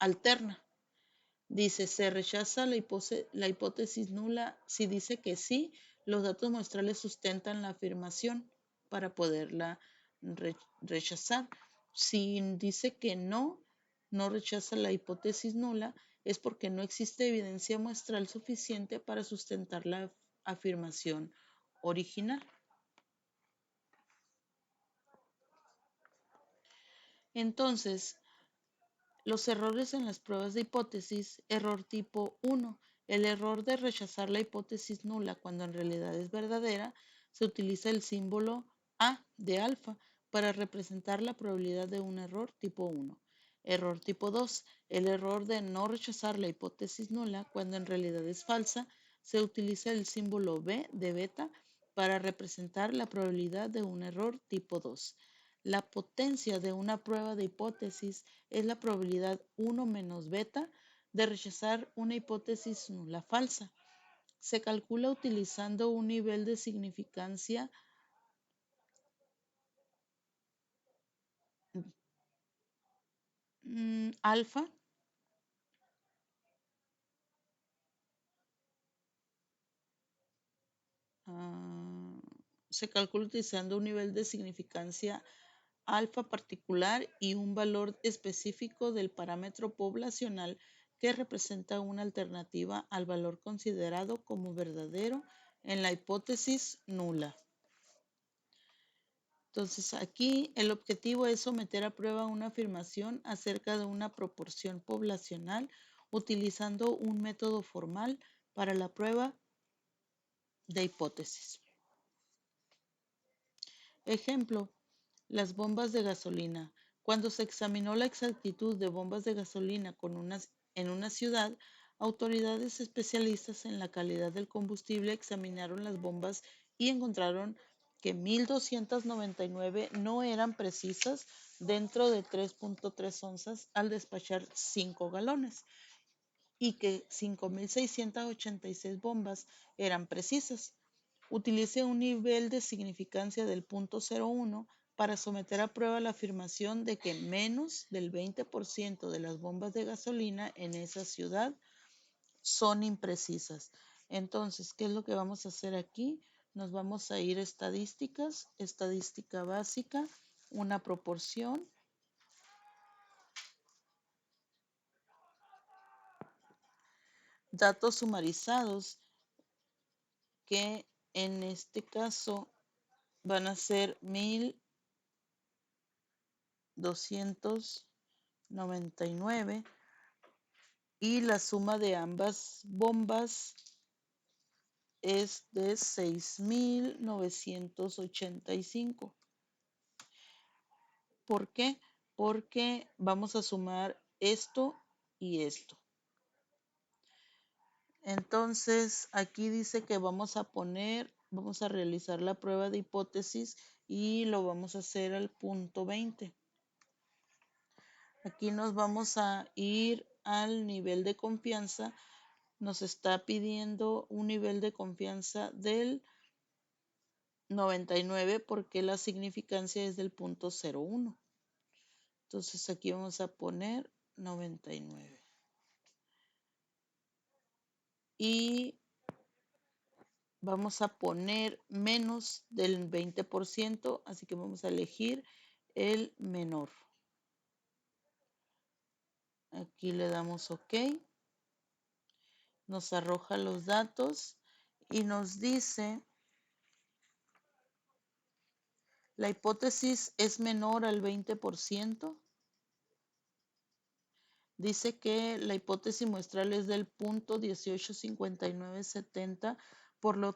alterna. Dice, se rechaza la hipótesis nula si dice que sí, los datos muestrales sustentan la afirmación para poderla rechazar. Si dice que no, no rechaza la hipótesis nula, es porque no existe evidencia muestral suficiente para sustentar la afirmación original. Entonces, los errores en las pruebas de hipótesis, error tipo 1. El error de rechazar la hipótesis nula cuando en realidad es verdadera, se utiliza el símbolo A de alfa para representar la probabilidad de un error tipo 1. Error tipo 2. El error de no rechazar la hipótesis nula cuando en realidad es falsa, se utiliza el símbolo B de beta para representar la probabilidad de un error tipo 2. La potencia de una prueba de hipótesis es la probabilidad 1 menos beta de rechazar una hipótesis nula falsa. Se calcula utilizando un nivel de significancia alfa. Se calcula utilizando un nivel de significancia alfa particular y un valor específico del parámetro poblacional que representa una alternativa al valor considerado como verdadero en la hipótesis nula. Entonces aquí el objetivo es someter a prueba una afirmación acerca de una proporción poblacional utilizando un método formal para la prueba de hipótesis. Ejemplo, las bombas de gasolina. Cuando se examinó la exactitud de bombas de gasolina en una ciudad, autoridades especialistas en la calidad del combustible examinaron las bombas y encontraron que 1,299 no eran precisas dentro de 3.3 onzas al despachar 5 galones y que 5,686 bombas eran precisas. Utilice un nivel de significancia del 0.01 para someter a prueba la afirmación de que menos del 20% de las bombas de gasolina en esa ciudad son imprecisas. Entonces, ¿qué es lo que vamos a hacer aquí? Nos vamos a ir a estadísticas, estadística básica, una proporción, datos sumarizados, que en este caso van a ser 1,299 y la suma de ambas bombas es de 6.985. ¿Por qué? Porque vamos a sumar esto y esto. Entonces, aquí dice que vamos a realizar la prueba de hipótesis y lo vamos a hacer al punto 20. Aquí nos vamos a ir al nivel de confianza. Nos está pidiendo un nivel de confianza del 99 porque la significancia es del punto 01. Entonces aquí vamos a poner 99. Y vamos a poner menos del 20%, así que vamos a elegir el menor. Aquí le damos OK. Nos arroja los datos y nos dice, la hipótesis es menor al 20%. Dice que la hipótesis muestral es del punto 185970, por lo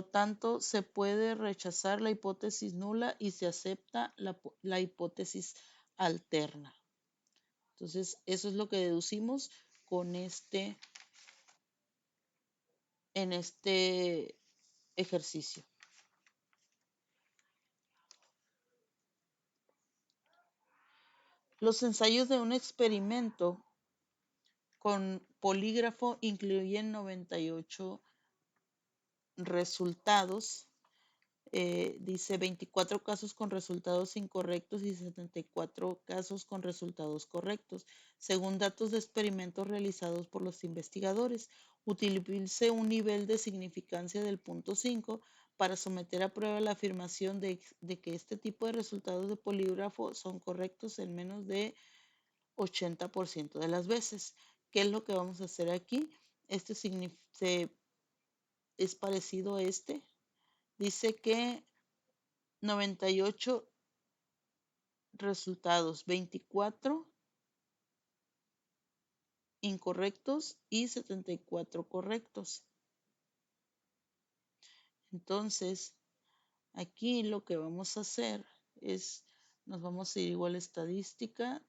tanto se puede rechazar la hipótesis nula y se acepta la hipótesis alterna. Entonces, eso es lo que deducimos con en este ejercicio. Los ensayos de un experimento con polígrafo incluyen 98 resultados. Dice 24 casos con resultados incorrectos y 74 casos con resultados correctos, según datos de experimentos realizados por los investigadores. Utilice un nivel de significancia del punto 5 para someter a prueba la afirmación de que este tipo de resultados de polígrafo son correctos en menos de 80% de las veces. ¿Qué es lo que vamos a hacer aquí? Este es parecido a este. Dice que 98 resultados, 24 incorrectos y 74 correctos. Entonces, aquí lo que vamos a hacer es, nos vamos a ir igual a estadística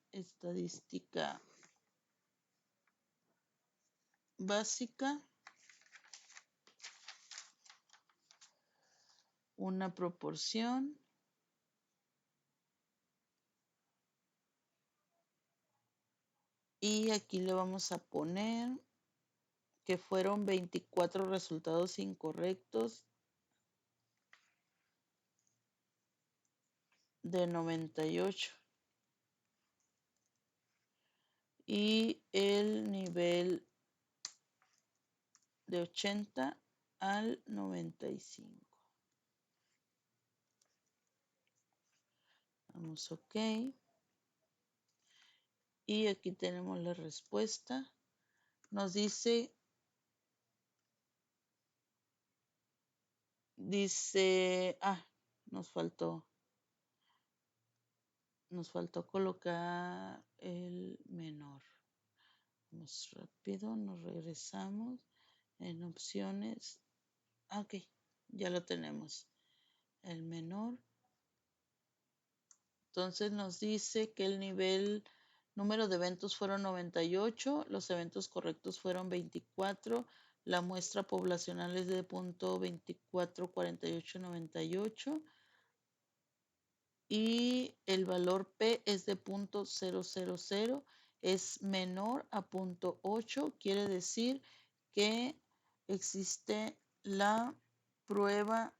básica, una proporción, y aquí le vamos a poner que fueron 24 resultados incorrectos de 98 y el nivel de 80 al 95. Damos OK. Y aquí tenemos la respuesta. Nos dice, nos faltó colocar el menor. Vamos rápido, nos regresamos en opciones. OK, ya lo tenemos. El menor. Entonces nos dice que el número de eventos fueron 98, los eventos correctos fueron 24, la muestra poblacional es de .244898 y el valor P es de .000, es menor a .8, quiere decir que existe la prueba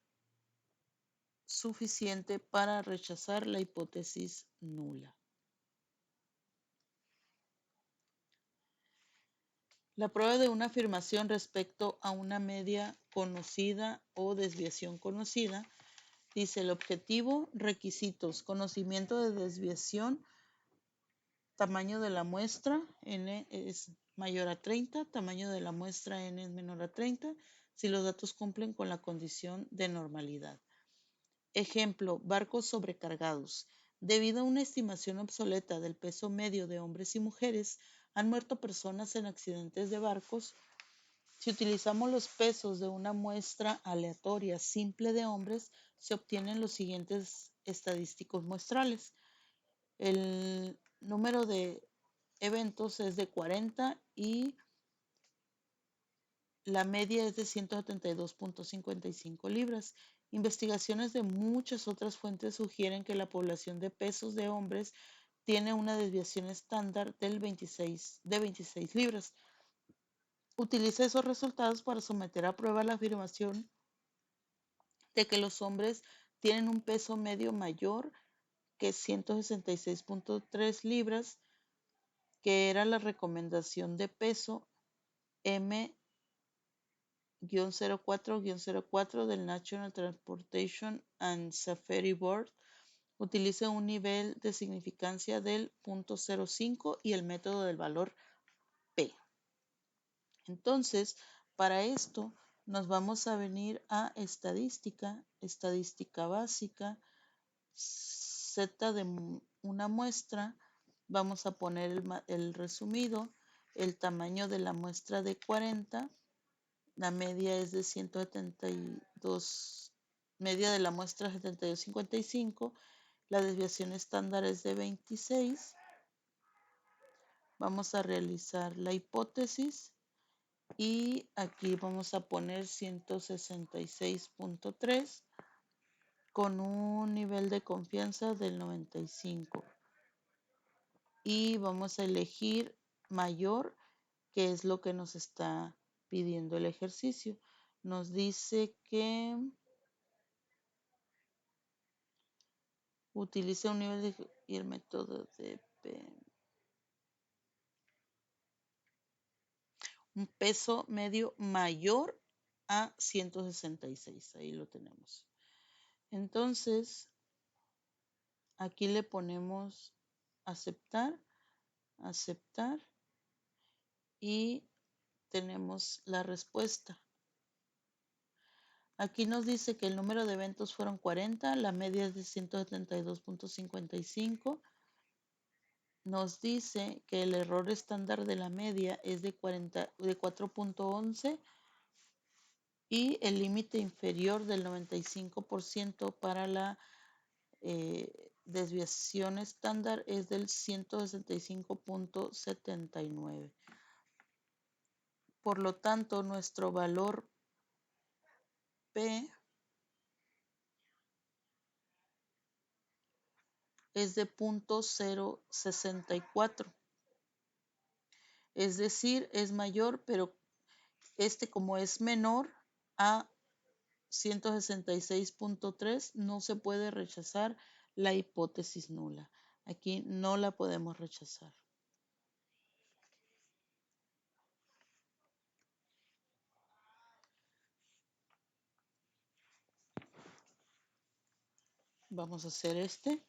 suficiente para rechazar la hipótesis nula. La prueba de una afirmación respecto a una media conocida o desviación conocida dice el objetivo, requisitos, conocimiento de desviación, tamaño de la muestra, n es mayor a 30, tamaño de la muestra n es menor a 30, si los datos cumplen con la condición de normalidad. Ejemplo, barcos sobrecargados. Debido a una estimación obsoleta del peso medio de hombres y mujeres, han muerto personas en accidentes de barcos Si utilizamos los pesos de una muestra aleatoria simple de hombres, se obtienen los siguientes estadísticos muestrales. El número de eventos es de 40 y la media es de 172.55 libras. Investigaciones de muchas otras fuentes sugieren que la población de pesos de hombres tiene una desviación estándar de 26 libras. Utiliza esos resultados para someter a prueba la afirmación de que los hombres tienen un peso medio mayor que 166.3 libras, que era la recomendación de peso M-04-04 del National Transportation and Safety Board. Utiliza un nivel de significancia del 0.05 y el método del valor P. Entonces, para esto nos vamos a venir a estadística, estadística básica, Z de una muestra, vamos a poner el resumido, el tamaño de la muestra de 40, la media es de 172, media de la muestra 72.55, la desviación estándar es de 26, vamos a realizar la hipótesis y aquí vamos a poner 166.3 con un nivel de confianza del 95 y vamos a elegir mayor, que es lo que nos está pidiendo el ejercicio. Nos dice que utilice un nivel de y el método de un peso medio mayor a 166. Ahí lo tenemos. Entonces, aquí le ponemos aceptar, aceptar y tenemos la respuesta. Aquí nos dice que el número de eventos fueron 40, la media es de 172.55. Nos dice que el error estándar de la media es de 4.11 y el límite inferior del 95% para la desviación estándar es del 165.79. Por lo tanto, nuestro valor P es de 0.064. Es decir, es mayor, pero como es menor a 166.3, no se puede rechazar la hipótesis nula. Aquí no la podemos rechazar. Vamos a hacer este.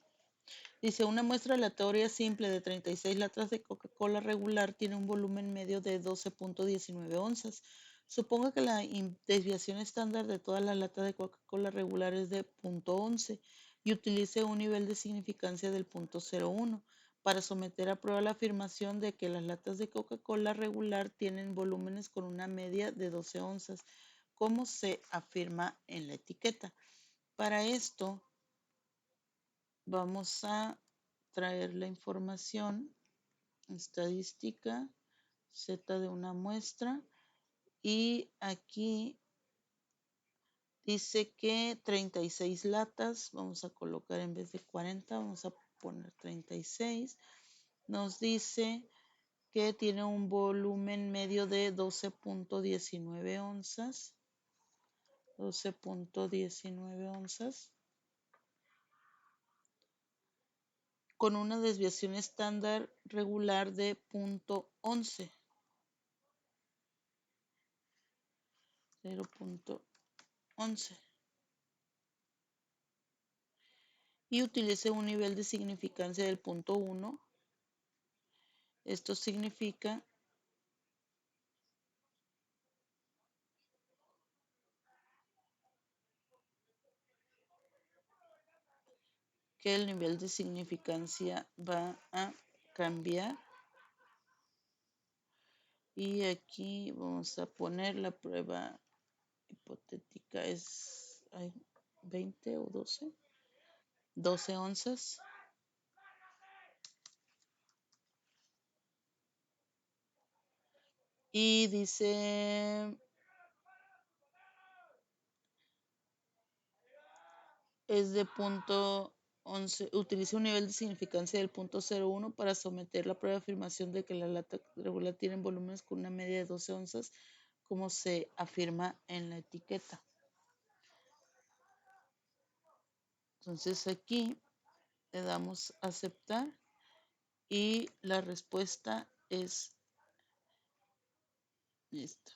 Dice, una muestra aleatoria simple de 36 latas de Coca-Cola regular tiene un volumen medio de 12.19 onzas. Suponga que la desviación estándar de todas las latas de Coca-Cola regular es de 0.11 y utilice un nivel de significancia del 0.01 para someter a prueba la afirmación de que las latas de Coca-Cola regular tienen volúmenes con una media de 12 onzas, como se afirma en la etiqueta. Para esto, vamos a traer la información estadística Z de una muestra y aquí dice que 36 latas, vamos a colocar en vez de 40, vamos a poner 36. Nos dice que tiene un volumen medio de 12.19 onzas. 12.19 onzas. Con una desviación estándar regular de 0.11. 0.11 y utilice un nivel de significancia del 0.1. Esto significa que el nivel de significancia va a cambiar Y aquí vamos a poner la prueba hipotética es 20 o 12 onzas. Y dice, es de punto 11, utiliza un nivel de significancia del punto 0,1 para someter la prueba de afirmación de que la lata regular tiene volúmenes con una media de 12 onzas, como se afirma en la etiqueta. Entonces aquí le damos a aceptar y la respuesta es esta.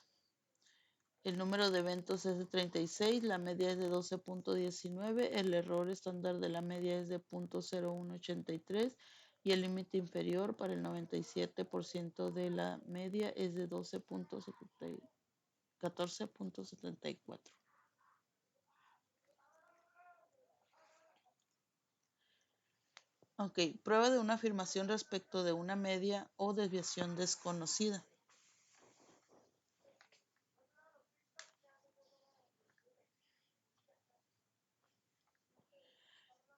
El número de eventos es de 36, la media es de 12.19, el error estándar de la media es de 0.0183 y el límite inferior para el 97% de la media es de 14.74. Ok, prueba de una afirmación respecto de una media o desviación desconocida.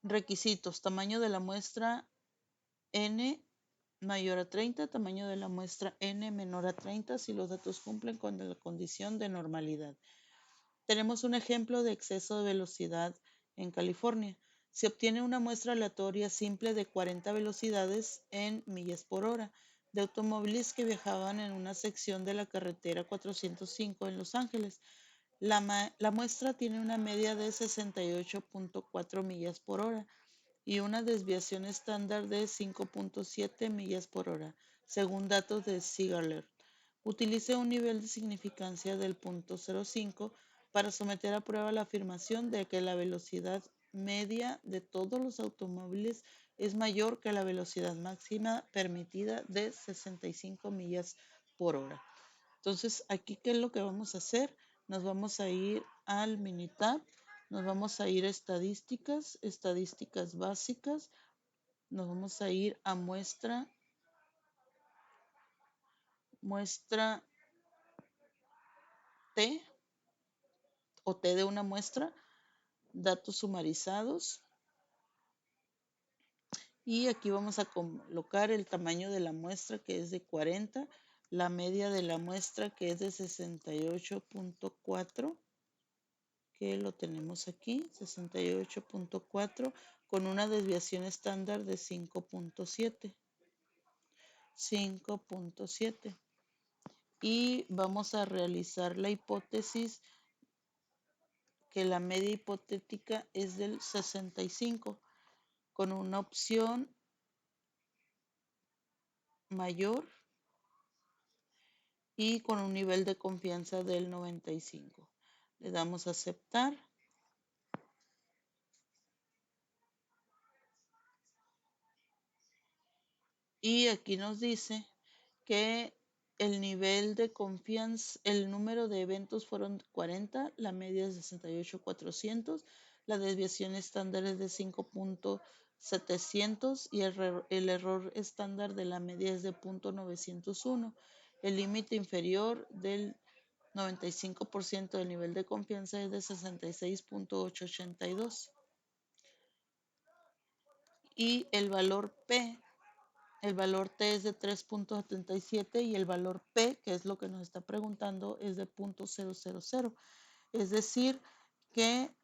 Requisitos: tamaño de la muestra n mayor a 30, tamaño de la muestra n menor a 30 si los datos cumplen con la condición de normalidad. Tenemos un ejemplo de exceso de velocidad en California. Se obtiene una muestra aleatoria simple de 40 velocidades en millas por hora de automóviles que viajaban en una sección de la carretera 405 en Los Ángeles. La muestra tiene una media de 68.4 millas por hora y una desviación estándar de 5.7 millas por hora, según datos de Ziegler. Utilice un nivel de significancia del punto 0,5 para someter a prueba la afirmación de que la velocidad media de todos los automóviles es mayor que la velocidad máxima permitida de 65 millas por hora. Entonces, aquí, ¿qué es lo que vamos a hacer? Nos vamos a ir al Minitab, nos vamos a ir a estadísticas básicas, nos vamos a ir a muestra T o T de una muestra, datos sumarizados. Y aquí vamos a colocar el tamaño de la muestra, que es de 40, la media de la muestra, que es de 68.4, que lo tenemos aquí, 68.4, con una desviación estándar de 5.7. Y vamos a realizar la hipótesis que la media hipotética es del 65, con una opción mayor y con un nivel de confianza del 95. Le damos a aceptar. Y aquí nos dice que el nivel de confianza, el número de eventos fueron 40, la media es de 68,400, la desviación estándar es de 5.700 y el error estándar de la media es de 0.901. El límite inferior del 95% del nivel de confianza es de 66.882. Y el valor T es de 3.77 y el valor P, que es lo que nos está preguntando, es de 0.000. Es decir, que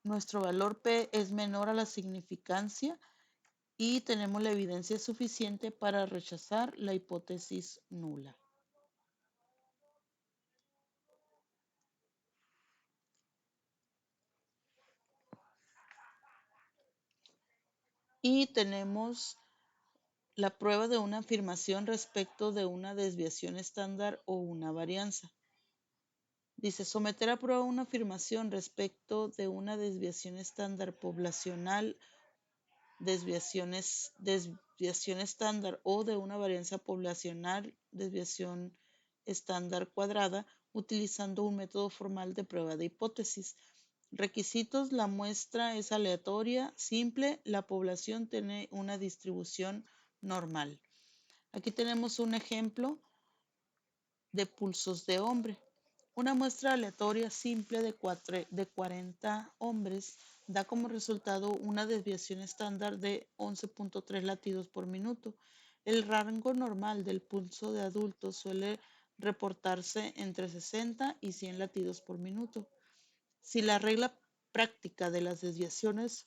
nuestro valor P es menor a la significancia y tenemos la evidencia suficiente para rechazar la hipótesis nula. Y tenemos la prueba de una afirmación respecto de una desviación estándar o una varianza. Dice, someter a prueba una afirmación respecto de una desviación estándar poblacional, desviación estándar o de una varianza poblacional, desviación estándar cuadrada, utilizando un método formal de prueba de hipótesis. Requisitos: la muestra es aleatoria, simple, la población tiene una distribución normal. Aquí tenemos un ejemplo de pulsos de hombre. Una muestra aleatoria simple de 40 hombres da como resultado una desviación estándar de 11.3 latidos por minuto. El rango normal del pulso de adultos suele reportarse entre 60 y 100 latidos por minuto. Si la regla práctica de las desviaciones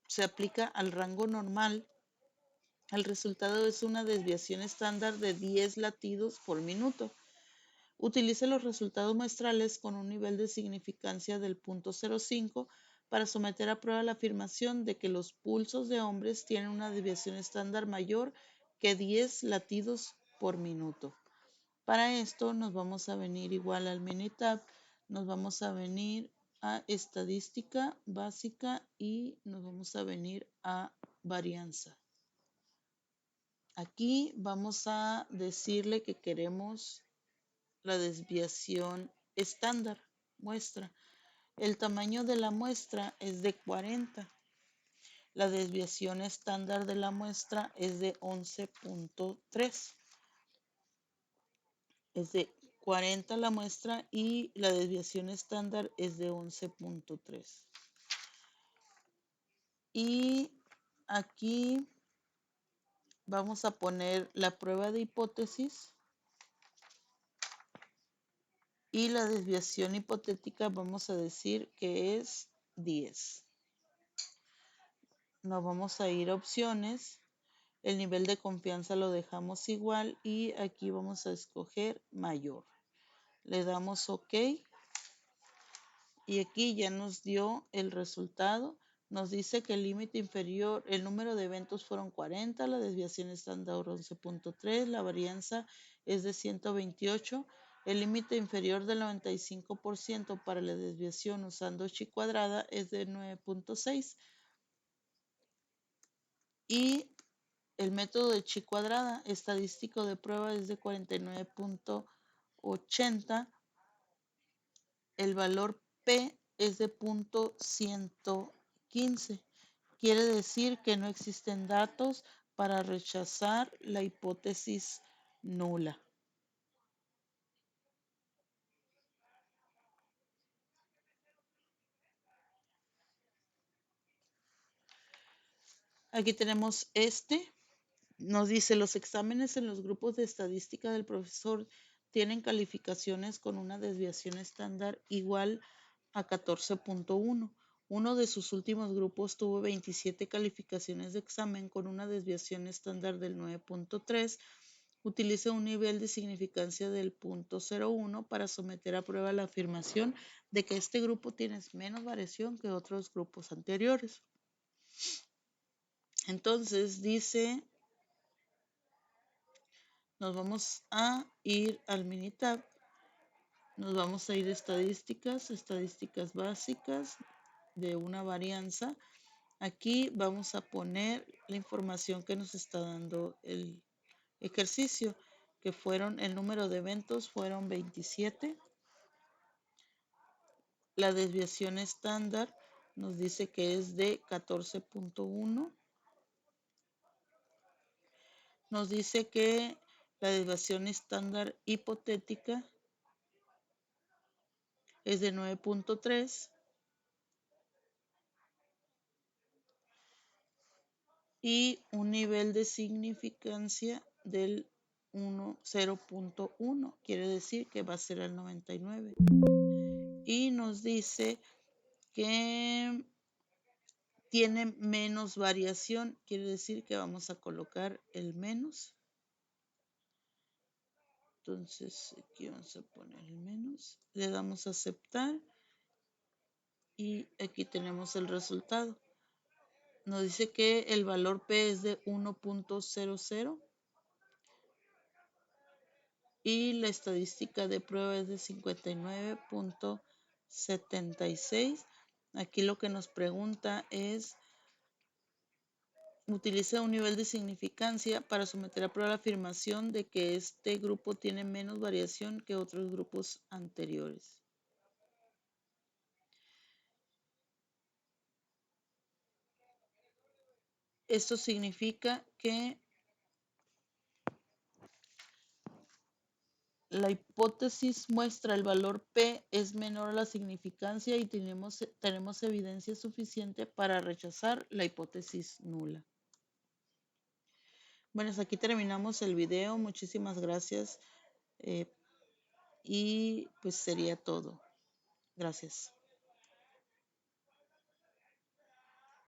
se aplica al rango normal, el resultado es una desviación estándar de 10 latidos por minuto. Utilice los resultados muestrales con un nivel de significancia del 0.05 para someter a prueba la afirmación de que los pulsos de hombres tienen una desviación estándar mayor que 10 latidos por minuto. Para esto nos vamos a venir igual al Minitab, nos vamos a venir a estadística básica y nos vamos a venir a varianza. Aquí vamos a decirle que queremos la desviación estándar muestra. El tamaño de la muestra es de 40. La desviación estándar de la muestra es de 11.3. Es de 40 la muestra y la desviación estándar es de 11.3. Y aquí vamos a poner la prueba de hipótesis y la desviación hipotética vamos a decir que es 10. Nos vamos a ir a opciones. El nivel de confianza lo dejamos igual y aquí vamos a escoger mayor. Le damos OK y aquí ya nos dio el resultado. Nos dice que el límite inferior, el número de eventos fueron 40, la desviación estándar 11.3, la varianza es de 128, el límite inferior del 95% para la desviación usando chi cuadrada es de 9.6 y el método de chi cuadrada estadístico de prueba es de 49.80. El valor P es de 0.115. Quiere decir que no existen datos para rechazar la hipótesis nula. Aquí tenemos nos dice los exámenes en los grupos de estadística del profesor tienen calificaciones con una desviación estándar igual a 14.1. Uno de sus últimos grupos tuvo 27 calificaciones de examen con una desviación estándar del 9.3. Utiliza un nivel de significancia del 0.01 para someter a prueba la afirmación de que este grupo tiene menos variación que otros grupos anteriores. Entonces dice, nos vamos a ir al Minitab, nos vamos a ir a estadísticas básicas de una varianza. Aquí vamos a poner la información que nos está dando el ejercicio, que fueron el número de eventos fueron 27. La desviación estándar nos dice que es de 14.1. Nos dice que la desviación estándar hipotética es de 9.3 y un nivel de significancia del 0.1, quiere decir que va a ser el 99. Y nos dice que tiene menos variación, quiere decir que vamos a colocar el menos. Entonces aquí vamos a poner el menos, le damos a aceptar y aquí tenemos el resultado. Nos dice que el valor P es de 1.00 y la estadística de prueba es de 59.76. Aquí lo que nos pregunta es, utiliza un nivel de significancia para someter a prueba la afirmación de que este grupo tiene menos variación que otros grupos anteriores. Esto significa que la hipótesis muestra el valor P es menor a la significancia y tenemos evidencia suficiente para rechazar la hipótesis nula. Bueno, hasta aquí terminamos el video. Muchísimas gracias. Y pues sería todo. Gracias.